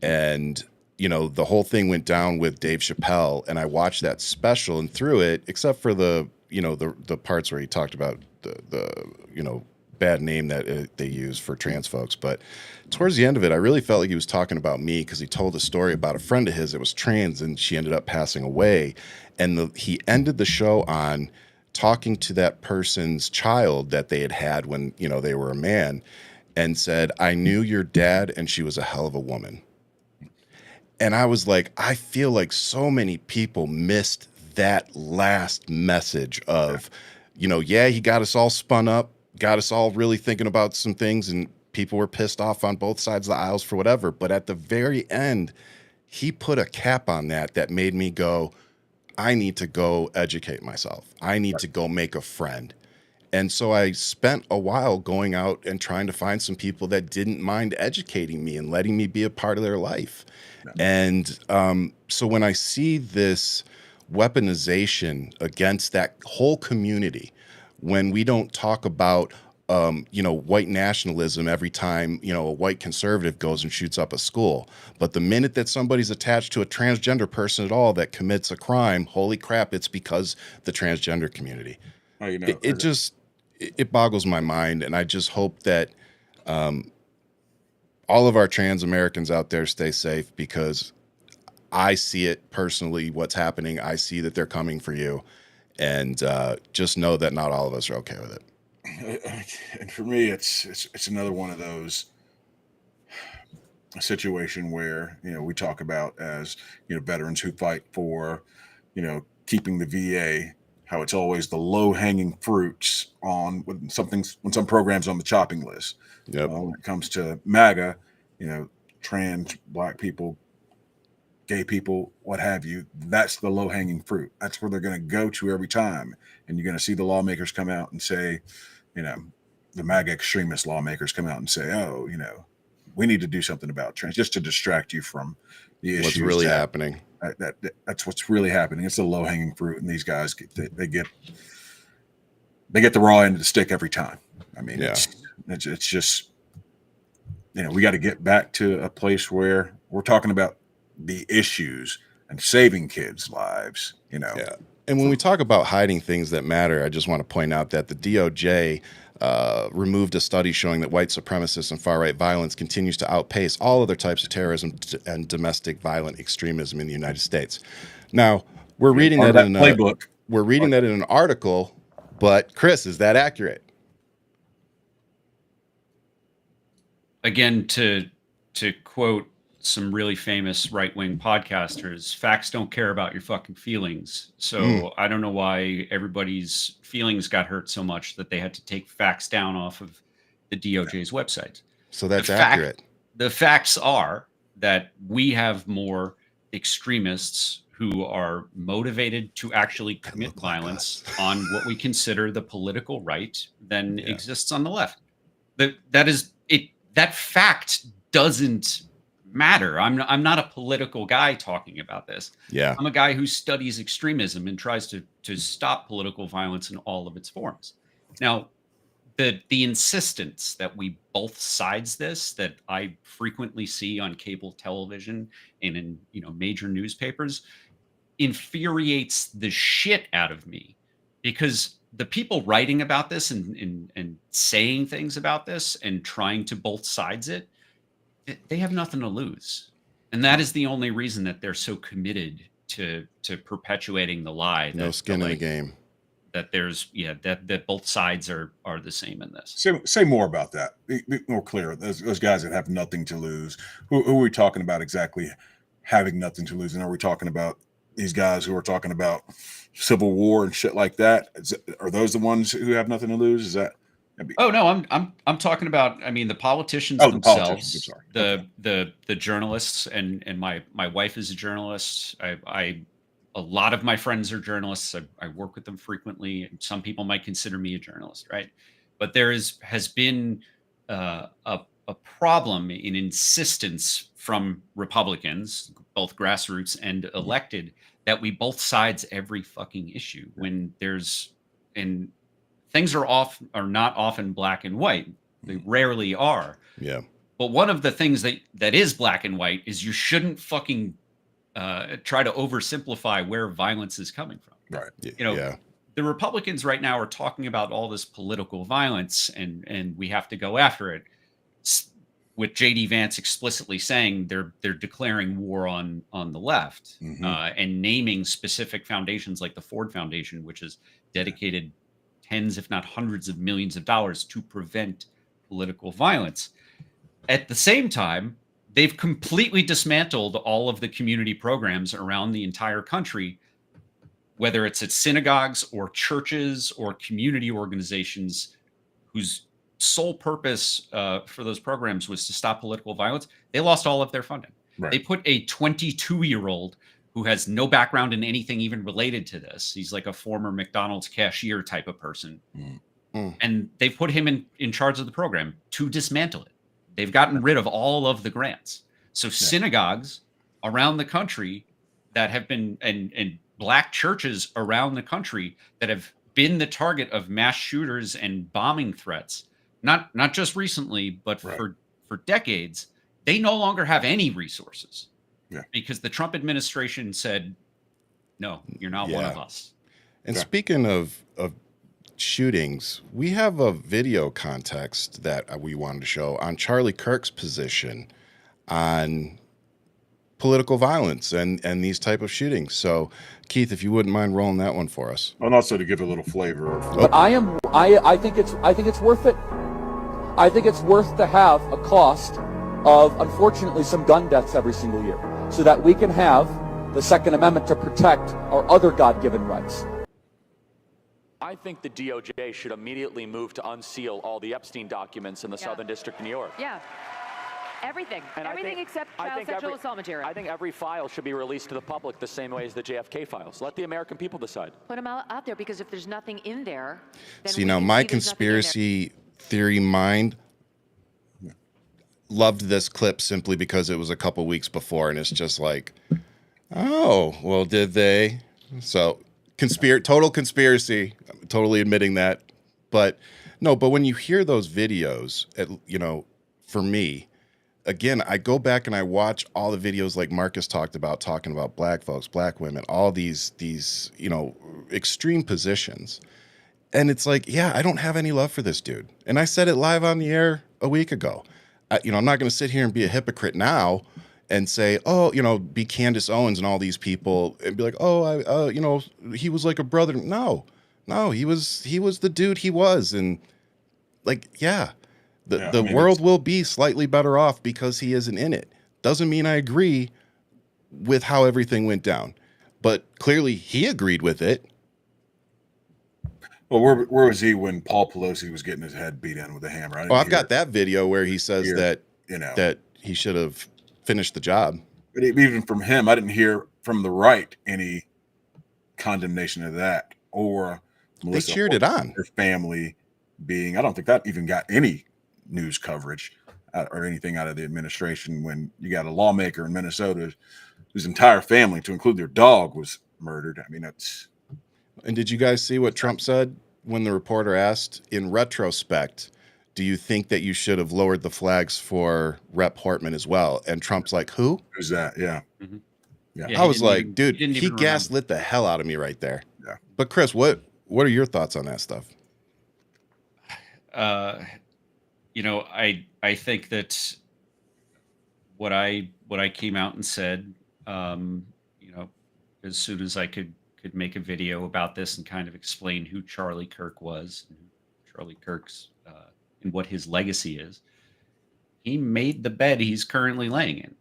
[SPEAKER 1] And, you know, the whole thing went down with Dave Chappelle, and I watched that special, and through it, except for the, you know, the parts where he talked about the you know, bad name that they use for trans folks. But towards the end of it, I really felt like he was talking about me because he told a story about a friend of his that was trans and she ended up passing away. And he ended the show on talking to that person's child that they had when, you know, they were a man, and said, "I knew your dad and she was a hell of a woman." And I was like, I feel like so many people missed that last message of, you know, yeah, he got us all spun up, got us all really thinking about some things, and people were pissed off on both sides of the aisles for whatever. But at the very end, he put a cap on that made me go, I need to go educate myself. I need to go make a friend. And so I spent a while going out and trying to find some people that didn't mind educating me and letting me be a part of their life. And so when I see this weaponization against that whole community, when we don't talk about, you know, white nationalism every time, you know, a white conservative goes and shoots up a school, but the minute that somebody's attached to a transgender person at all that commits a crime, holy crap, it's because the transgender community.
[SPEAKER 2] Oh, you know,
[SPEAKER 1] It boggles my mind, and I just hope that all of our trans Americans out there stay safe, because I see it personally, what's happening. I see that they're coming for you, and just know that not all of us are okay with it.
[SPEAKER 2] And for me, it's another one of those a situation where, you know, we talk about as, you know, veterans who fight for, you know, keeping the VA, how it's always the low-hanging fruits when some programs on the chopping list.
[SPEAKER 1] Yep.
[SPEAKER 2] When it comes to MAGA, you know, trans, black people, gay people, what have you, that's the low-hanging fruit. That's where they're going to go to every time. And you're going to see the lawmakers come out and say, you know, the MAGA extremist lawmakers come out and say, oh, you know, we need to do something about trans, just to distract you from the issues.
[SPEAKER 1] What's really happening.
[SPEAKER 2] That's what's really happening. It's the low-hanging fruit, and these guys they get the raw end of the stick every time. I mean,
[SPEAKER 1] Yeah.
[SPEAKER 2] it's just, you know, we got to get back to a place where we're talking about the issues and saving kids' lives. You know.
[SPEAKER 1] Yeah. And when we talk about hiding things that matter, I just want to point out that the DOJ removed a study showing that white supremacist and far-right violence continues to outpace all other types of terrorism and domestic violent extremism in the United States. Now, we're reading that in
[SPEAKER 2] playbook.
[SPEAKER 1] We're reading that in an article, but Chris, is that accurate?
[SPEAKER 3] Again, to quote some really famous right-wing podcasters, facts don't care about your fucking feelings. So I don't know why everybody's feelings got hurt so much that they had to take facts down off of the DOJ's website.
[SPEAKER 1] So that's accurate.
[SPEAKER 3] The facts are that we have more extremists who are motivated to actually commit violence on what we consider the political right than exists on the left. That fact doesn't matter. I'm not a political guy talking about this.
[SPEAKER 1] Yeah.
[SPEAKER 3] I'm a guy who studies extremism and tries to stop political violence in all of its forms. Now, the insistence that we both sides this, that I frequently see on cable television and in major newspapers, infuriates the shit out of me, because the people writing about this and saying things about this and trying to both sides it, they have nothing to lose. And that is the only reason that they're so committed to perpetuating the lie.
[SPEAKER 1] No skin in the game.
[SPEAKER 3] That there's that both sides are the same in this.
[SPEAKER 2] Say more about that. Be more clear. Those guys that have nothing to lose. Who are we talking about exactly having nothing to lose? And are we talking about these guys who are talking about civil war and shit like that? Are those the ones who have nothing to lose? Is that?
[SPEAKER 3] Oh no, I'm talking about. I mean, the politicians
[SPEAKER 2] the
[SPEAKER 3] themselves,
[SPEAKER 2] politicians, I'm sorry.
[SPEAKER 3] the journalists, and my wife is a journalist. A lot of my friends are journalists. I work with them frequently. Some people might consider me a journalist, right? But there has been a problem in insistence from Republicans, both grassroots and elected, that we both sides every fucking issue. When things are not often black and white. They rarely are.
[SPEAKER 1] Yeah.
[SPEAKER 3] But one of the things that is black and white is you shouldn't fucking try to oversimplify where violence is coming from.
[SPEAKER 2] Right.
[SPEAKER 3] The Republicans right now are talking about all this political violence and we have to go after it, with J.D. Vance explicitly saying they're declaring war on the left, and naming specific foundations like the Ford Foundation, which has dedicated tens, if not hundreds of millions of dollars to prevent political violence. At the same time, they've completely dismantled all of the community programs around the entire country, whether it's at synagogues or churches or community organizations whose sole purpose for those programs was to stop political violence. They lost all of their funding. Right. They put a 22-year-old who has no background in anything even related to this. He's like a former McDonald's cashier type of person. And they put him in charge of the program to dismantle it. They've gotten rid of all of the grants. So synagogues around the country that have been, and black churches around the country that have been the target of mass shooters and bombing threats, not just recently, but for decades, they no longer have any resources. Because the Trump administration said, no, you're not one of us.
[SPEAKER 1] And speaking of shootings, we have a video context that we wanted to show on Charlie Kirk's position on political violence and these type of shootings. So, Keith, if you wouldn't mind rolling that one for us.
[SPEAKER 2] And also to give a little flavor.
[SPEAKER 5] But I think it's worth it. I think it's worth to have a cost of, unfortunately, some gun deaths every single year, so that we can have the Second Amendment to protect our other God-given rights.
[SPEAKER 6] I think the DOJ should immediately move to unseal all the Epstein documents in the Southern District of New York.
[SPEAKER 7] Yeah. Everything. Everything except child sexual assault material.
[SPEAKER 6] I think every file should be released to the public the same way as the JFK files. Let the American people decide.
[SPEAKER 7] Put them out there, because if there's nothing in there, then
[SPEAKER 1] see, now my conspiracy theory mind loved this clip simply because it was a couple weeks before, and it's just like, oh, well, did they? So total conspiracy. I'm totally admitting that. But no, but when you hear those videos, for me, again, I go back and I watch all the videos like Marcus talking about black folks, black women, all these extreme positions. And it's like, I don't have any love for this dude. And I said it live on the air a week ago. I'm not going to sit here and be a hypocrite now and say, be Candace Owens and all these people and be like, he was like a brother. No, he was the dude he was. And the world will be slightly better off because he isn't in it. Doesn't mean I agree with how everything went down, but clearly he agreed with it.
[SPEAKER 2] Well, where was he when Paul Pelosi was getting his head beat in with a hammer?
[SPEAKER 1] I've got that video where he says that he should have finished the job.
[SPEAKER 2] But even from him, I didn't hear from the right any condemnation of that, or Melissa,
[SPEAKER 1] they cheered it on.
[SPEAKER 2] Her family being. I don't think that even got any news coverage. or anything out of the administration when you got a lawmaker in Minnesota whose entire family, to include their dog, was murdered. I mean, that's.
[SPEAKER 1] And did you guys see what Trump said when the reporter asked, in retrospect, do you think that you should have lowered the flags for Rep. Portman as well? And Trump's like, who?
[SPEAKER 2] Who's that? Yeah.
[SPEAKER 3] Mhm.
[SPEAKER 2] Yeah.
[SPEAKER 3] Yeah,
[SPEAKER 1] I
[SPEAKER 3] he
[SPEAKER 1] was
[SPEAKER 3] didn't
[SPEAKER 1] like,
[SPEAKER 3] even-
[SPEAKER 1] dude,
[SPEAKER 3] didn't
[SPEAKER 1] he
[SPEAKER 3] even remember.
[SPEAKER 1] gaslit the hell out of me right there.
[SPEAKER 2] Yeah.
[SPEAKER 1] But Chris, what are your thoughts on that stuff?
[SPEAKER 3] You know, I think that what I came out and said, you know, as soon as I could make a video about this and kind of explain who Charlie Kirk was, and who Charlie Kirk's and what his legacy is, he made the bed he's currently laying in.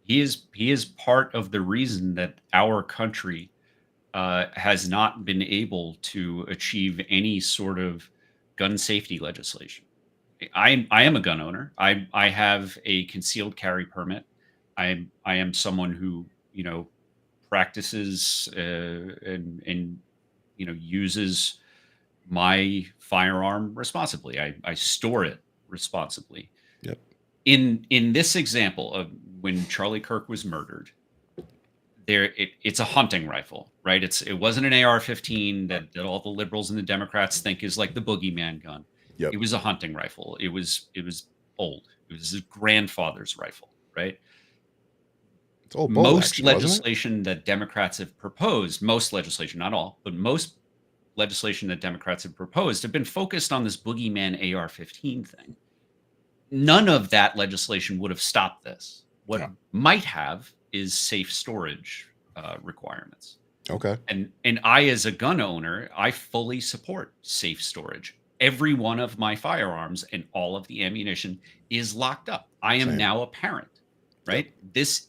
[SPEAKER 3] He is part of the reason that our country has not been able to achieve any sort of gun safety legislation. I am a gun owner. I have a concealed carry permit. I am someone who, you know, practices and you know, uses my firearm responsibly. I store it responsibly.
[SPEAKER 1] Yep.
[SPEAKER 3] In this example of when Charlie Kirk was murdered, it's a hunting rifle, right? It wasn't an AR-15 that all the liberals and the Democrats think is like the boogeyman gun.
[SPEAKER 1] Yep.
[SPEAKER 3] It was a hunting rifle. It was old. It was his grandfather's rifle, right?
[SPEAKER 1] It's old bull,
[SPEAKER 3] Most
[SPEAKER 1] actually, wasn't it?
[SPEAKER 3] legislation that Democrats have proposed, most legislation, not all, but most legislation that Democrats have proposed have been focused on this boogeyman AR-15 thing. None of that legislation would have stopped this. What
[SPEAKER 2] Yeah.
[SPEAKER 3] might have is safe storage requirements.
[SPEAKER 1] Okay.
[SPEAKER 3] And I, as a gun owner, I fully support safe storage. Every one of my firearms and all of the ammunition is locked up. I am
[SPEAKER 1] Same.
[SPEAKER 3] now a parent, right? This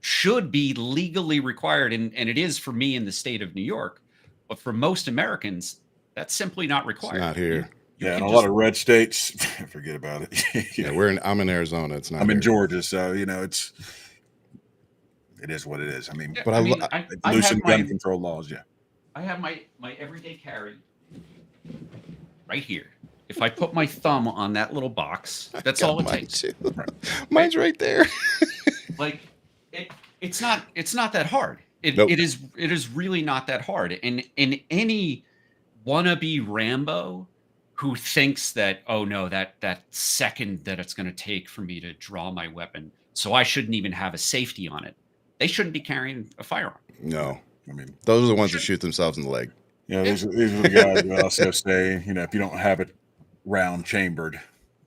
[SPEAKER 3] should be legally required, and it is for me in the state of New York, but for most Americans, that's simply not
[SPEAKER 1] It's
[SPEAKER 3] required.
[SPEAKER 1] not here.
[SPEAKER 2] Yeah, in
[SPEAKER 3] can
[SPEAKER 2] a
[SPEAKER 3] just-
[SPEAKER 2] lot of red states, forget about it.
[SPEAKER 1] Yeah, I'm in Arizona. It's not
[SPEAKER 2] I'm in
[SPEAKER 1] here.
[SPEAKER 2] Georgia, so you know it is what it is. I mean,
[SPEAKER 3] Yeah,
[SPEAKER 1] But
[SPEAKER 3] I
[SPEAKER 1] I
[SPEAKER 3] mean,
[SPEAKER 1] lo-
[SPEAKER 3] I have
[SPEAKER 2] loosen gun
[SPEAKER 3] my
[SPEAKER 2] control laws. Yeah,
[SPEAKER 3] I have my everyday carry right here. If I put my thumb on that little box, that's all it
[SPEAKER 1] Mine
[SPEAKER 3] takes.
[SPEAKER 1] too. Mine's right there.
[SPEAKER 3] Like it's not that hard.
[SPEAKER 1] Nope.
[SPEAKER 3] It is really not that hard. And any wannabe Rambo who thinks that, oh no, that second that it's going to take for me to draw my weapon, so I shouldn't even have a safety on it, they shouldn't be carrying a firearm.
[SPEAKER 1] No,
[SPEAKER 2] I mean,
[SPEAKER 1] those are the ones that shoot themselves in the leg.
[SPEAKER 2] you know, these are the guys who also say, you know, if you don't have it round chambered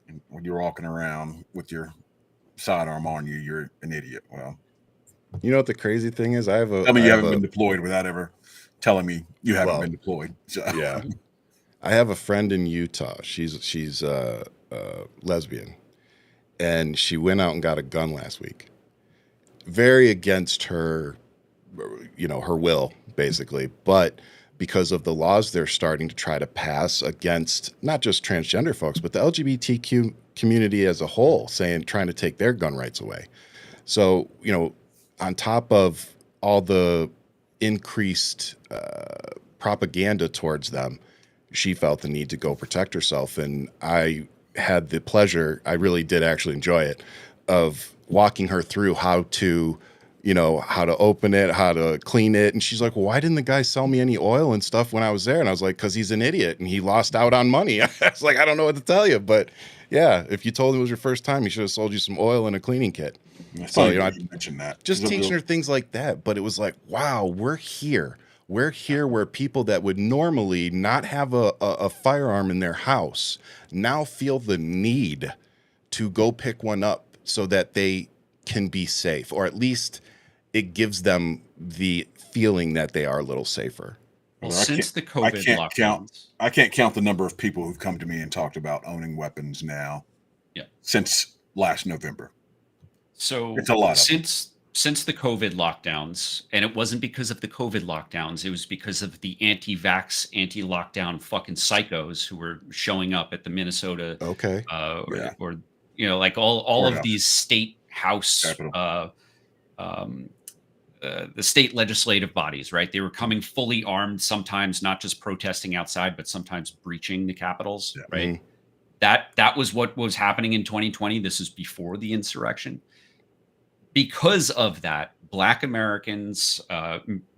[SPEAKER 2] and when you're walking around with your sidearm on you, you're an idiot. Well,
[SPEAKER 1] You know what the crazy thing is? I have a.
[SPEAKER 2] I mean,
[SPEAKER 1] I
[SPEAKER 2] you
[SPEAKER 1] have
[SPEAKER 2] haven't
[SPEAKER 1] a-
[SPEAKER 2] been deployed without ever telling me you haven't
[SPEAKER 1] Well,
[SPEAKER 2] been deployed. So,
[SPEAKER 1] Yeah, I have a friend in Utah. She's lesbian, and she went out and got a gun last week. Very against her, you know, her will, basically. But because of the laws they're starting to try to pass against not just transgender folks, but the LGBTQ community as a whole, trying to take their gun rights away. So, you know, on top of all the increased propaganda towards them, she felt the need to go protect herself. And I had the pleasure, I really did actually enjoy it, of walking her through how to open it, how to clean it. And she's like, well, why didn't the guy sell me any oil and stuff when I was there? And I was like, because he's an idiot and he lost out on money. I was like, I don't know what to tell you. But yeah, if you told him it was your first time, he should have sold you some oil and a cleaning kit.
[SPEAKER 2] so
[SPEAKER 1] you know,
[SPEAKER 2] you mentioned that.
[SPEAKER 1] Just
[SPEAKER 2] Because
[SPEAKER 1] teaching her things like that. But it was like, wow, we're here. We're here where people that would normally not have a firearm in their house now feel the need to go pick one up so that they can be safe, or at least it gives them the feeling that they are a little safer.
[SPEAKER 3] Well,
[SPEAKER 2] Well, I
[SPEAKER 3] since the
[SPEAKER 2] can't- I
[SPEAKER 3] COVID
[SPEAKER 2] can't count.
[SPEAKER 3] lockdowns,
[SPEAKER 2] I can't count the number of people who've come to me and talked about owning weapons now.
[SPEAKER 3] Yeah.
[SPEAKER 2] Since last November.
[SPEAKER 3] so
[SPEAKER 2] It's a lot of them.
[SPEAKER 3] since the COVID lockdowns, and it wasn't because of the COVID lockdowns, it was because of the anti-vax, anti-lockdown fucking psychos who were showing up at the Minnesota
[SPEAKER 1] Okay.
[SPEAKER 2] Yeah.
[SPEAKER 3] or you know, like all of
[SPEAKER 2] Courthouse.
[SPEAKER 3] these state house
[SPEAKER 2] Capitol.
[SPEAKER 3] the state legislative bodies, right? They were coming fully armed, sometimes not just protesting outside, but sometimes breaching the capitals,
[SPEAKER 2] Yeah.
[SPEAKER 3] right? That was what was happening in 2020. This is before the insurrection. Because of that, Black Americans,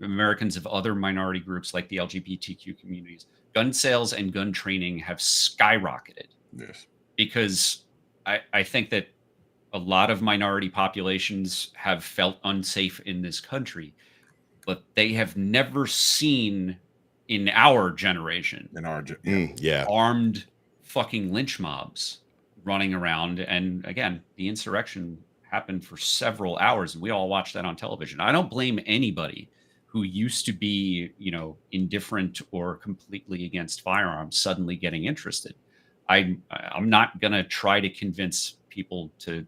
[SPEAKER 3] Americans of other minority groups like the LGBTQ communities, gun sales and gun training have skyrocketed.
[SPEAKER 2] Yes.
[SPEAKER 3] Because I think that a lot of minority populations have felt unsafe in this country, but they have never seen in our generation armed fucking lynch mobs running around. And again, the insurrection happened for several hours and we all watched that on television. I don't blame anybody who used to be, indifferent or completely against firearms suddenly getting interested. I'm not going to try to convince people to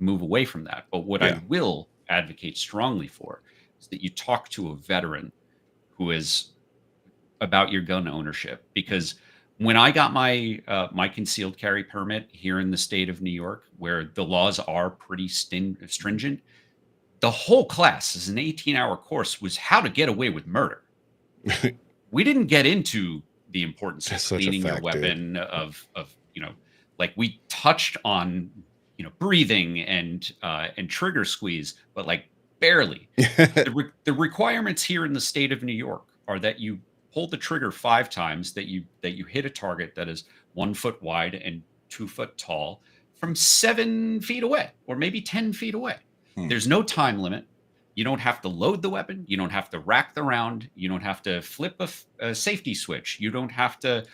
[SPEAKER 3] move away from that. But what I will advocate strongly for is that you talk to a veteran who is about your gun ownership. Because when I got my my concealed carry permit here in the state of New York, where the laws are pretty stringent, the whole class is an 18-hour course was how to get away with murder. We didn't get into the importance of cleaning your weapon, of like we touched on breathing and trigger squeeze, but like barely. The requirements here in the state of New York are that you pull the trigger 5 times, that you hit a target that is 1 foot wide and 2 foot tall from 7 feet away or maybe 10 feet away. There's no time limit. You don't have to load the weapon. You don't have to rack the round. You don't have to flip a safety switch. You don't have to,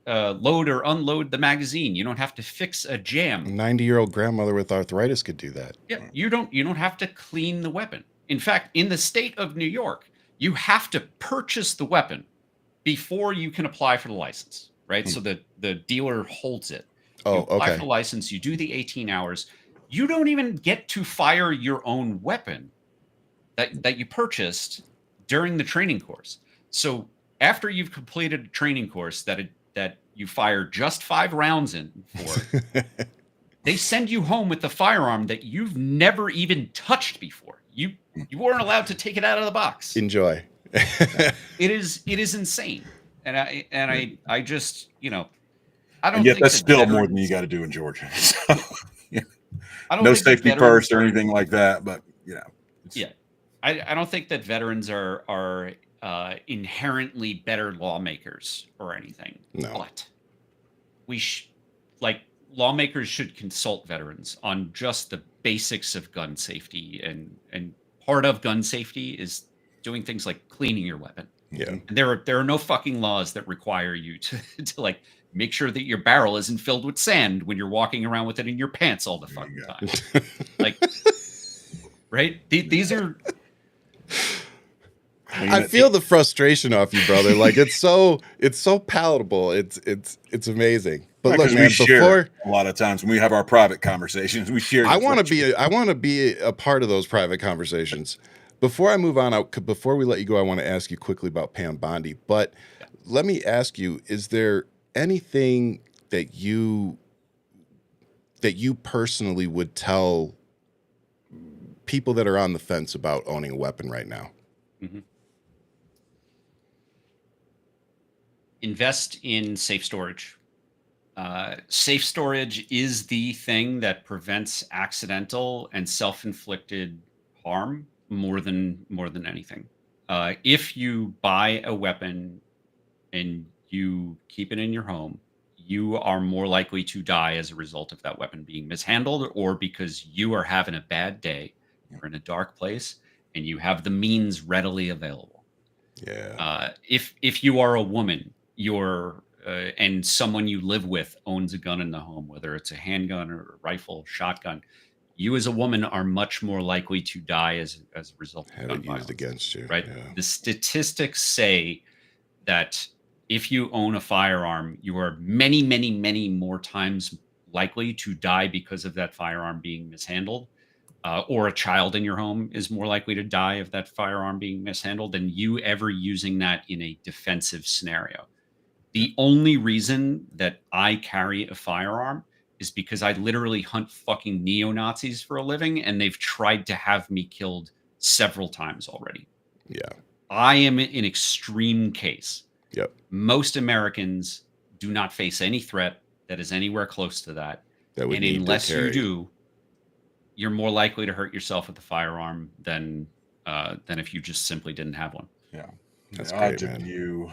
[SPEAKER 3] load or unload the magazine. You don't have to fix a jam.
[SPEAKER 1] A 90-year-old grandmother with arthritis could do that.
[SPEAKER 3] Yeah, you don't have to clean the weapon. In fact, in the state of New York, you have to purchase the weapon before you can apply for the license, right? So the dealer holds it. You apply for the license. You do the 18 hours. You don't even get to fire your own weapon that you purchased during the training course. So after you've completed a training course that you fire just 5 rounds in for, they send you home with the firearm that you've never even touched before. You weren't allowed to take it out of the box.
[SPEAKER 1] Enjoy.
[SPEAKER 3] It is insane. And I just, I don't
[SPEAKER 2] and yet
[SPEAKER 3] think
[SPEAKER 2] that's still more than you got to do in Georgia. So,
[SPEAKER 3] I don't
[SPEAKER 2] no
[SPEAKER 3] think
[SPEAKER 2] safety first or anything like that, but
[SPEAKER 3] I don't think that veterans are inherently better lawmakers or anything.
[SPEAKER 1] No.
[SPEAKER 3] But lawmakers should consult veterans on just the basics of gun safety, and part of gun safety is doing things like cleaning your weapon.
[SPEAKER 1] Yeah.
[SPEAKER 3] And there are no fucking laws that require you to like make sure that your barrel isn't filled with sand when you're walking around with it in your pants all the fucking time. Like, right? These are.
[SPEAKER 1] I feel the frustration off you, brother. Like it's so palatable. It's amazing. But look, man, before
[SPEAKER 2] a lot of times when we have our private conversations, we share.
[SPEAKER 1] I want to be a part of those private conversations. Before I move on, before we let you go, I want to ask you quickly about Pam Bondi. But let me ask you: is there anything that you personally would tell people that are on the fence about owning a weapon right now?
[SPEAKER 3] Mm-hmm. Invest in safe storage. Safe storage is the thing that prevents accidental and self-inflicted harm more than anything. If you buy a weapon and you keep it in your home, you are more likely to die as a result of that weapon being mishandled, or because you are having a bad day or in a dark place and you have the means readily available.
[SPEAKER 1] Yeah.
[SPEAKER 3] If you are a woman, and someone you live with owns a gun in the home, whether it's a handgun or a rifle, shotgun, you as a woman are much more likely to die as a result of gun violence
[SPEAKER 1] against you.
[SPEAKER 3] Right?
[SPEAKER 1] Yeah.
[SPEAKER 3] The statistics say that if you own a firearm, you are many, many, many more times likely to die because of that firearm being mishandled. Or a child in your home is more likely to die of that firearm being mishandled than you ever using that in a defensive scenario. The only reason that I carry a firearm is because I literally hunt fucking neo-Nazis for a living, and they've tried to have me killed several times already.
[SPEAKER 1] Yeah.
[SPEAKER 3] I am an extreme case.
[SPEAKER 1] Yep.
[SPEAKER 3] Most Americans do not face any threat that is anywhere close to that.
[SPEAKER 1] That would
[SPEAKER 3] And
[SPEAKER 1] need to
[SPEAKER 3] unless you
[SPEAKER 1] carry.
[SPEAKER 3] do, you're more likely to hurt yourself with a firearm than if you just simply didn't have one.
[SPEAKER 2] Yeah.
[SPEAKER 1] That's
[SPEAKER 2] The
[SPEAKER 1] great,
[SPEAKER 2] odds of
[SPEAKER 1] man.
[SPEAKER 2] you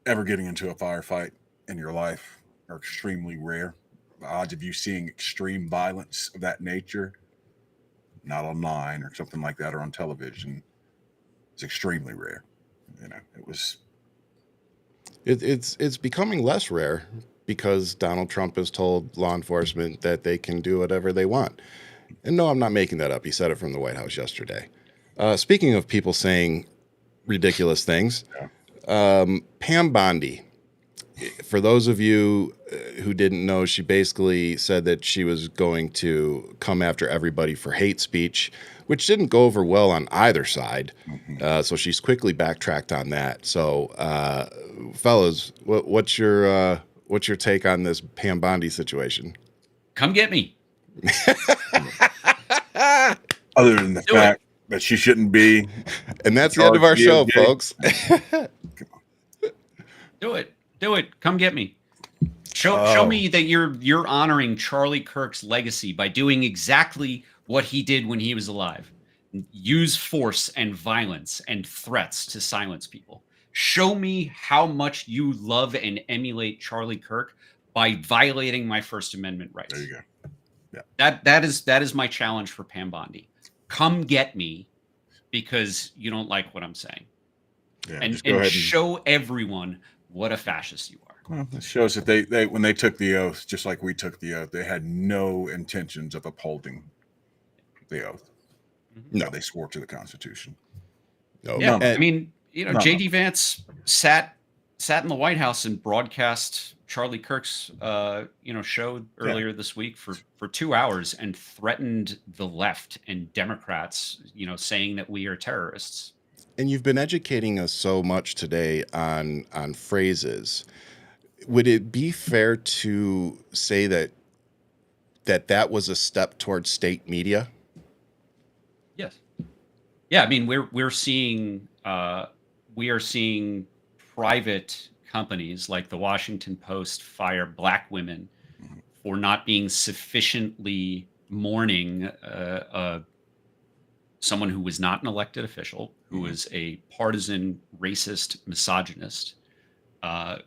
[SPEAKER 2] ever getting into a firefight in your life are extremely rare. The odds of you seeing extreme violence of that nature, not online or something like that, or on television, is extremely rare. You know,
[SPEAKER 1] It's becoming less rare because Donald Trump has told law enforcement that they can do whatever they want. And no, I'm not making that up. He said it from the White House yesterday. Speaking of people saying ridiculous things, Pam Bondi, for those of you who didn't know, she basically said that she was going to come after everybody for hate speech, which didn't go over well on either side. So she's quickly backtracked on that. So, fellas, what's your take on this Pam Bondi situation?
[SPEAKER 3] Come get me.
[SPEAKER 2] other than the fact that she shouldn't be.
[SPEAKER 1] And that's the end of our show,
[SPEAKER 2] DOJ.
[SPEAKER 1] folks.
[SPEAKER 3] Do it. Come get me. Show me that you're honoring Charlie Kirk's legacy by doing exactly what he did when he was alive. Use force and violence and threats to silence people. Show me how much you love and emulate Charlie Kirk by violating my First Amendment rights.
[SPEAKER 2] There you go. Yeah.
[SPEAKER 3] That is my challenge for Pam Bondi. Come get me because you don't like what I'm saying.
[SPEAKER 2] Yeah,
[SPEAKER 3] and show everyone what a fascist you are.
[SPEAKER 2] Well, it shows that they when they took the oath, just like we took the oath, they had no intentions of upholding the oath.
[SPEAKER 1] No,
[SPEAKER 2] they swore to the Constitution.
[SPEAKER 1] No,
[SPEAKER 3] Yeah,
[SPEAKER 1] and-
[SPEAKER 3] I mean, JD Vance sat in the White House and broadcast Charlie Kirk's show earlier this week for 2 hours and threatened the left and Democrats, saying that we are terrorists.
[SPEAKER 1] And you've been educating us so much today on phrases. Would it be fair to say that was a step towards state media?
[SPEAKER 3] Yes. Yeah, I mean we are seeing private companies like the Washington Post fire Black women for not being sufficiently mourning someone who was not an elected official, who was a partisan, racist, misogynist,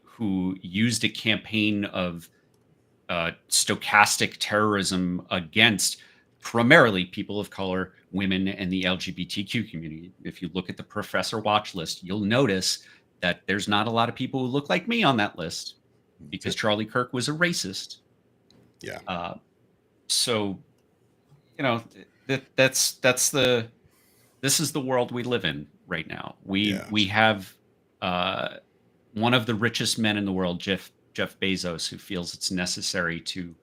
[SPEAKER 3] who used a campaign of stochastic terrorism against primarily people of color, women, and the LGBTQ community. If you look at the professor watch list, you'll notice that there's not a lot of people who look like me on that list because Charlie Kirk was a racist.
[SPEAKER 1] Yeah.
[SPEAKER 3] So, this is the world we live in right now. We have one of the richest men in the world, Jeff Bezos, who feels it's necessary to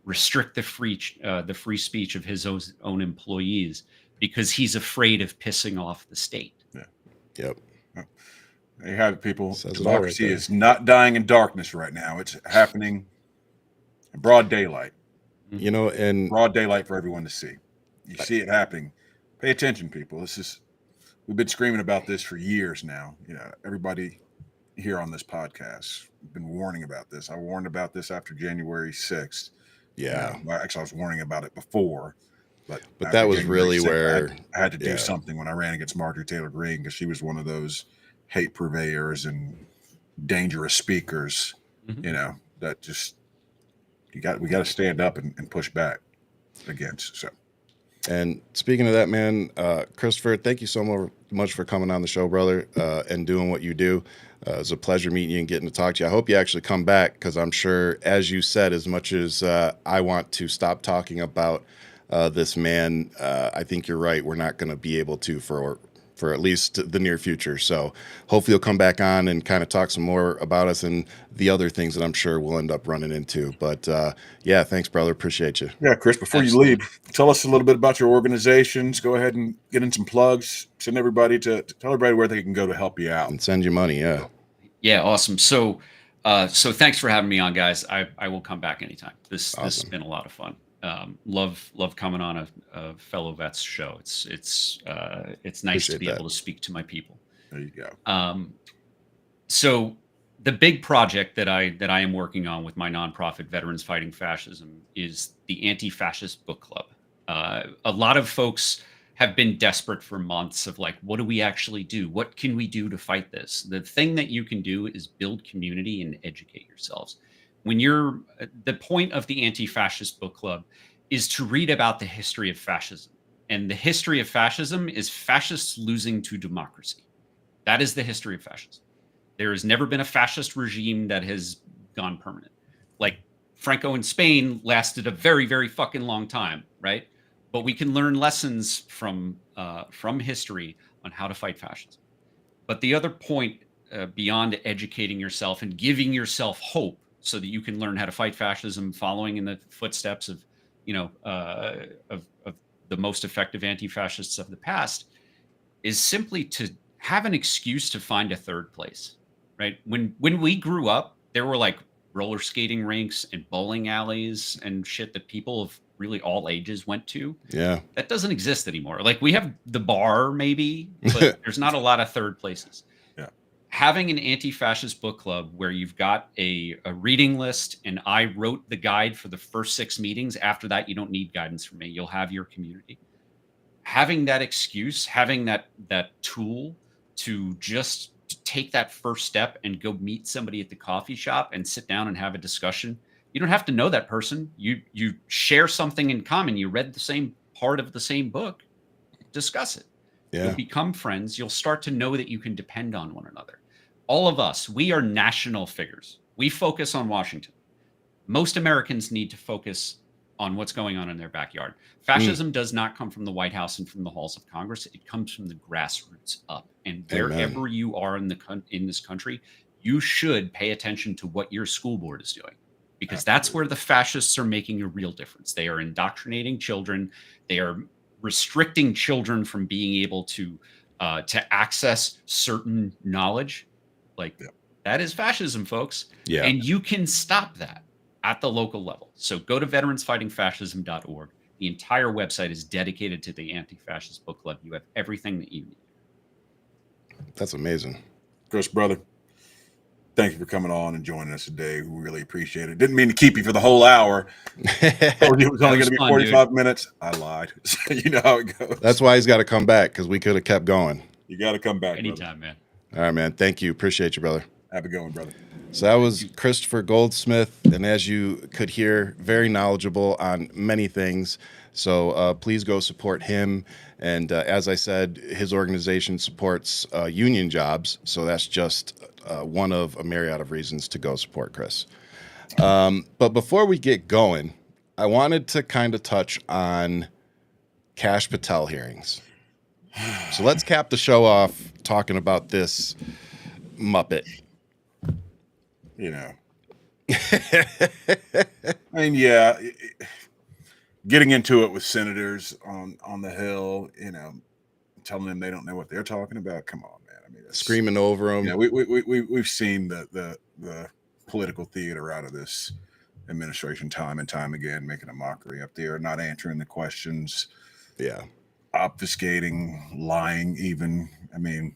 [SPEAKER 3] restrict the free speech of his own employees because he's afraid of pissing off the state.
[SPEAKER 2] Yeah.
[SPEAKER 1] Yep.
[SPEAKER 2] There you have it, people.
[SPEAKER 1] Says it all right
[SPEAKER 2] Democracy
[SPEAKER 1] there.
[SPEAKER 2] is not dying in darkness right now. It's happening in broad daylight.
[SPEAKER 1] And
[SPEAKER 2] Broad daylight for everyone to see. You see it happening. Pay attention, people. We've been screaming about this for years now. Everybody here on this podcast, we've been warning about this. I warned about this after January 6th.
[SPEAKER 1] yeah,
[SPEAKER 2] Well, actually, I was warning about it before. But
[SPEAKER 1] But
[SPEAKER 2] after
[SPEAKER 1] that was
[SPEAKER 2] January
[SPEAKER 1] really
[SPEAKER 2] 6th,
[SPEAKER 1] where-
[SPEAKER 2] I had to do
[SPEAKER 1] yeah.
[SPEAKER 2] something when I ran against Marjorie Taylor Greene because she was one of those hate purveyors and dangerous speakers. That just we got to stand up and push back against. So.
[SPEAKER 1] And speaking of that, man, Christopher, thank you so much for coming on the show, brother, and doing what you do. It was a pleasure meeting you and getting to talk to you. I hope you actually come back because I'm sure, as you said, as much as I want to stop talking about this man, I think you're right. We're not going to be able to for at least the near future. So hopefully you'll come back on and kind of talk some more about us and the other things that I'm sure we'll end up running into. But yeah, thanks, brother. Appreciate you.
[SPEAKER 2] Yeah, Chris, before
[SPEAKER 3] Absolutely.
[SPEAKER 2] you leave, tell us a little bit about your organizations. Go ahead and get in some plugs. Tell everybody where they can go to help you out.
[SPEAKER 1] And send you money. Yeah.
[SPEAKER 3] Yeah, awesome. So thanks for having me on, guys. I will come back anytime. This has
[SPEAKER 1] Awesome.
[SPEAKER 3] been a lot of fun. Love coming on a fellow vets show. It's nice
[SPEAKER 1] Appreciate
[SPEAKER 3] to be
[SPEAKER 1] that.
[SPEAKER 3] able to speak to my people.
[SPEAKER 2] There you go.
[SPEAKER 3] So the big project that I am working on with my nonprofit Veterans Fighting Fascism is the Anti-Fascist Book Club. A lot of folks have been desperate for months of like, what do we actually do? What can we do to fight this? The thing that you can do is build community and educate yourselves. When you're the point of the Anti-Fascist Book Club is to read about the history of fascism. And the history of fascism is fascists losing to democracy. That is the history of fascism. There has never been a fascist regime that has gone permanent. Like Franco in Spain lasted a very, very fucking long time, right? But we can learn lessons from history on how to fight fascism. But the other point, beyond educating yourself and giving yourself hope, so that you can learn how to fight fascism, following in the footsteps of, of the most effective anti-fascists of the past, is simply to have an excuse to find a third place. Right. When we grew up, there were like roller skating rinks and bowling alleys and shit that people of really all ages went to.
[SPEAKER 1] Yeah.
[SPEAKER 3] That doesn't exist anymore. Like we have the bar maybe, but there's not a lot of third places.
[SPEAKER 2] Yeah.
[SPEAKER 3] Having an anti-fascist book club where you've got a reading list, and I wrote the guide for the first 6 meetings. After that, you don't need guidance from me. You'll have your community. Having that excuse, having that tool to just take that first step and go meet somebody at the coffee shop and sit down and have a discussion. You don't have to know that person. You share something in common. You read the same part of the same book. Discuss it.
[SPEAKER 1] Yeah.
[SPEAKER 3] You'll become friends. You'll start to know that you can depend on one another. All of us, we are national figures. We focus on Washington. Most Americans need to focus on what's going on in their backyard. Fascism does not come from the White House and from the halls of Congress. It comes from the grassroots up. And wherever you are in this country, you should pay attention to what your school board is doing, because that's where the fascists are making a real difference. They are indoctrinating children. They are restricting children from being able to access certain knowledge. That is fascism, folks.
[SPEAKER 1] Yeah.
[SPEAKER 3] And you can stop that at the local level. So go to veteransfightingfascism.org. The entire website is dedicated to the Anti-Fascist Book Club. You have everything that you need.
[SPEAKER 1] That's amazing.
[SPEAKER 2] Chris, brother, thank you for coming on and joining us today. We really appreciate it. Didn't mean to keep you for the whole hour. Told you it was only going to be 45 minutes. I lied. You know how it goes.
[SPEAKER 1] That's why he's got to come back, because we could have kept going.
[SPEAKER 2] You got to come back.
[SPEAKER 3] Anytime,
[SPEAKER 2] brother.
[SPEAKER 3] man.
[SPEAKER 1] All right, man. Thank you. Appreciate you, brother.
[SPEAKER 2] Have a good one, brother.
[SPEAKER 1] So that was Christopher Goldsmith, and as you could hear, very knowledgeable on many things. So please go support him. And as I said, his organization supports union jobs. So that's just one of a myriad of reasons to go support Chris. But before we get going, I wanted to kind of touch on Kash Patel hearings. So let's cap the show off talking about this Muppet.
[SPEAKER 2] You know, I mean, yeah, getting into it with senators on the Hill, you know, telling them they don't know what they're talking about. Come on, man. I mean,
[SPEAKER 1] Screaming over them.
[SPEAKER 2] Yeah, we've seen the political theater out of this administration time and time again, making a mockery up there, not answering the questions.
[SPEAKER 1] Yeah,
[SPEAKER 2] obfuscating, lying. Even, I mean,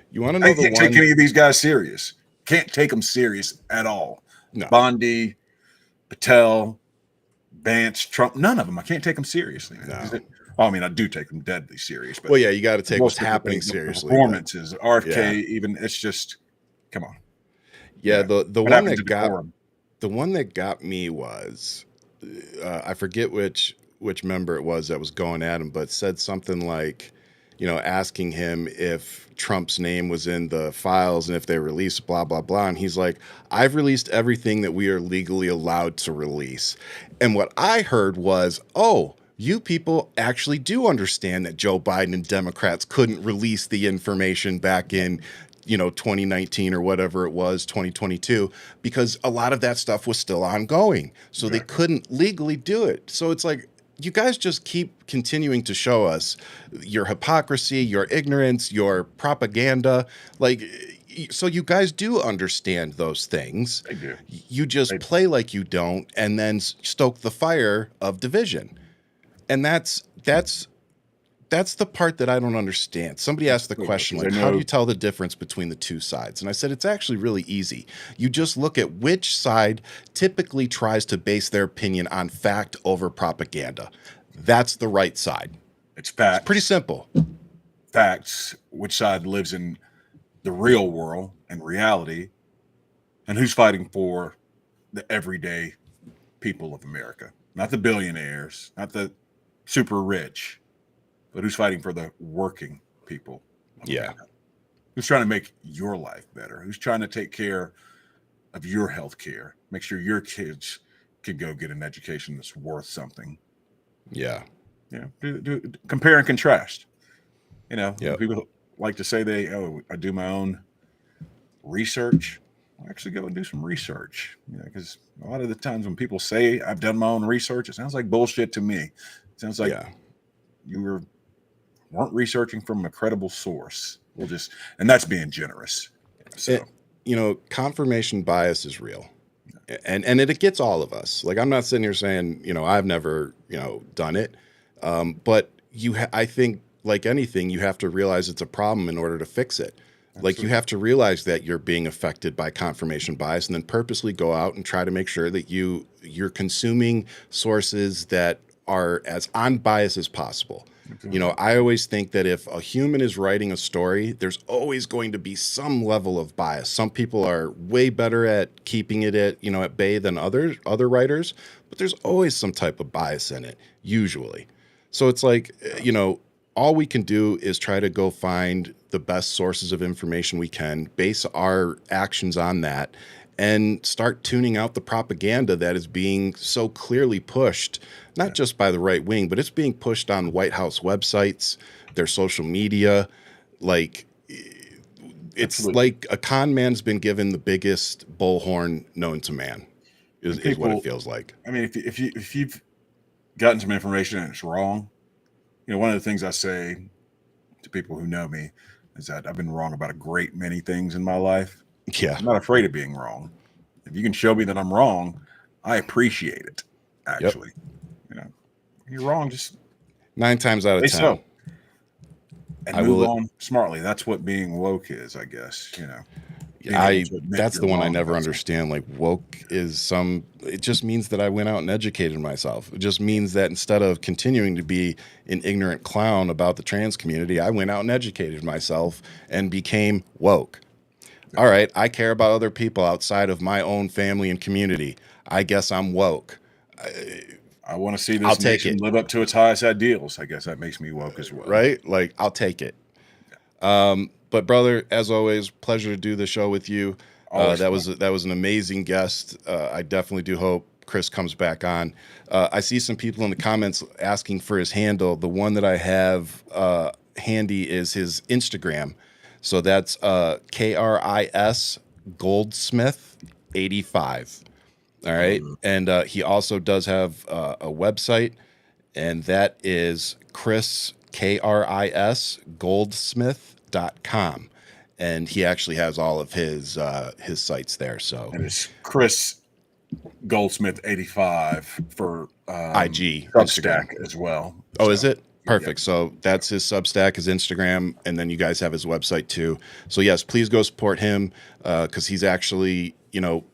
[SPEAKER 1] you want to know
[SPEAKER 2] I can't take any of these guys serious. Can't take them serious at all.
[SPEAKER 1] No.
[SPEAKER 2] Bondi, Patel, Vance, Trump, none of them. I can't take them seriously.
[SPEAKER 1] No.
[SPEAKER 2] I mean, I do take them deadly serious. But
[SPEAKER 1] well, yeah, you got to take what's happening seriously.
[SPEAKER 2] Performances, RFK, even it's just, come on.
[SPEAKER 1] Yeah, the one that got me was, I forget which member it was that was going at him, but said something like, you know, asking him if Trump's name was in the files and if they released blah, blah, blah. And he's like, I've released everything that we are legally allowed to release. And what I heard was, oh, you people actually do understand that Joe Biden and Democrats couldn't release the information back in, 2019 or whatever it was, 2022, because a lot of that stuff was still ongoing. So they couldn't legally do it. So it's like, you guys just keep continuing to show us your hypocrisy, your ignorance, your propaganda. So you guys do understand those things.
[SPEAKER 2] They do.
[SPEAKER 1] You just play like you don't, and then stoke the fire of division. And that's that's the part that I don't understand. Somebody asked the question, like, how do you tell the difference between the two sides? And I said, it's actually really easy. You just look at which side typically tries to base their opinion on fact over propaganda. That's the right side.
[SPEAKER 2] It's facts.
[SPEAKER 1] It's pretty simple.
[SPEAKER 2] Facts, which side lives in the real world and reality, and who's fighting for the everyday people of America. Not the billionaires, not the super rich, but who's fighting for the working people of America. Who's trying to make your life better? Who's trying to take care of your health care? Make sure your kids can go get an education that's worth something.
[SPEAKER 1] Yeah.
[SPEAKER 2] Do compare and contrast. People like to say I do my own research. I actually go and do some research, because a lot of the times when people say I've done my own research, it sounds like bullshit to me. It sounds like you weren't researching from a credible source. And that's being generous. So,
[SPEAKER 1] confirmation bias is real, and it gets all of us. Like, I'm not sitting here saying, I've never, done it. But I think, like anything, you have to realize it's a problem in order to fix it. Absolutely. Like, you have to realize that you're being affected by confirmation bias, and then purposely go out and try to make sure that you're consuming sources that are as unbiased as possible. Absolutely. I always think that if a human is writing a story, there's always going to be some level of bias. Some people are way better at keeping it at bay than other writers, but there's always some type of bias in it, usually. So it's like, all we can do is try to go find the best sources of information we can, base our actions on that, and start tuning out the propaganda that is being so clearly pushed, not just by the right wing, but it's being pushed on White House websites, their social media. Like, it's like a con man's been given the biggest bullhorn known to man, is what it feels like.
[SPEAKER 2] I mean, if you've gotten some information and it's wrong, one of the things I say to people who know me is that I've been wrong about a great many things in my life.
[SPEAKER 1] Yeah.
[SPEAKER 2] I'm not afraid of being wrong. If you can show me that I'm wrong, I appreciate it, actually. Yep. You're wrong, just
[SPEAKER 1] 9 times out of 10.
[SPEAKER 2] So. And move on smartly. That's what being woke is, I guess,
[SPEAKER 1] That's the one I never understand. Like, woke is it just means that I went out and educated myself. It just means that instead of continuing to be an ignorant clown about the trans community, I went out and educated myself and became woke. All right, I care about other people outside of my own family and community. I guess I'm woke.
[SPEAKER 2] I want to see this nation live up to its highest ideals. I guess that makes me woke as well.
[SPEAKER 1] Right? Like, I'll take it. But brother, as always, pleasure to do the show with you. That was an amazing guest. I definitely do hope Chris comes back on. I see some people in the comments asking for his handle. The one that I have handy is his Instagram. So that's KRIS Goldsmith 85. All right. And he also does have a website, and that is KRIS Goldsmith.com. And he actually has all of his sites there. So
[SPEAKER 2] and it's Chris Goldsmith 85 for
[SPEAKER 1] IG
[SPEAKER 2] Substack as well.
[SPEAKER 1] Oh, is it? Perfect. Yeah. So that's his Substack, his Instagram, and then you guys have his website too. So yes, please go support him because he's actually, I'll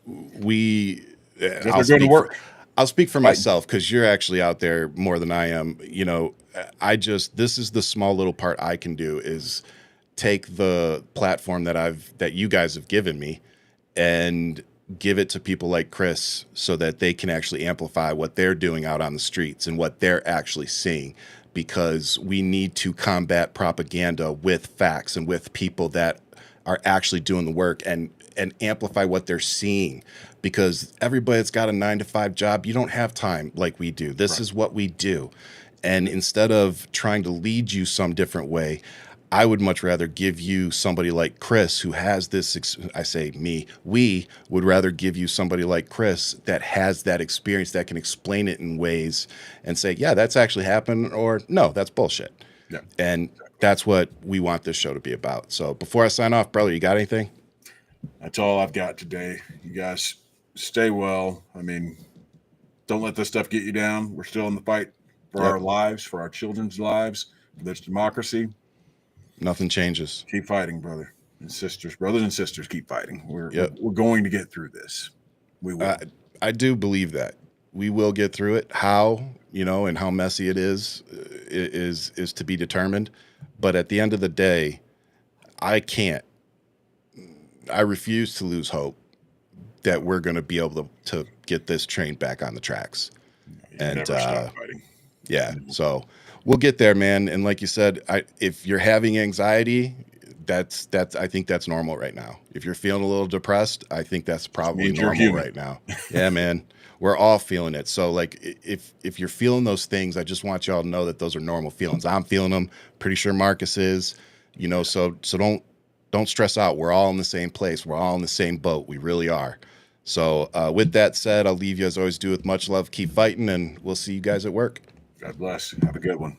[SPEAKER 1] speak for myself because you're actually out there more than I am. This is the small little part I can do is take the platform that you guys have given me and give it to people like Chris so that they can actually amplify what they're doing out on the streets and what they're actually seeing, because we need to combat propaganda with facts and with people that are actually doing the work and amplify what they're seeing, because everybody that's got a 9-to-5 job, you don't have time like we do. This is what we do. And instead of trying to lead you some different way, I would much rather give you somebody like Chris who has this, we would rather give you somebody like Chris that has that experience, that can explain it in ways and say, yeah, that's actually happened, or no, that's bullshit.
[SPEAKER 2] Yeah.
[SPEAKER 1] And that's what we want this show to be about. So before I sign off, brother, you got anything?
[SPEAKER 2] That's all I've got today. You guys stay well. I mean, don't let this stuff get you down. We're still in the fight for our lives, for our children's lives. There's democracy.
[SPEAKER 1] Nothing changes.
[SPEAKER 2] Keep fighting, brothers and sisters. Keep fighting. We're going to get through this. We will.
[SPEAKER 1] I do believe that we will get through it. How, and how messy it is to be determined. But at the end of the day, I refuse to lose hope that we're going to be able to get this train back on the tracks. And
[SPEAKER 2] never stop fighting.
[SPEAKER 1] Yeah, so we'll get there, man. And like you said, if you're having anxiety, that's I think that's normal right now. If you're feeling a little depressed, I think that's probably normal right now. Yeah, man. We're all feeling it. So like if you're feeling those things, I just want y'all to know that those are normal feelings. I'm feeling them. Pretty sure Marcus is, so don't stress out. We're all in the same place. We're all in the same boat. We really are. So with that said, I'll leave you as I always do with much love. Keep fighting, and we'll see you guys at work.
[SPEAKER 2] God bless. Have a good one.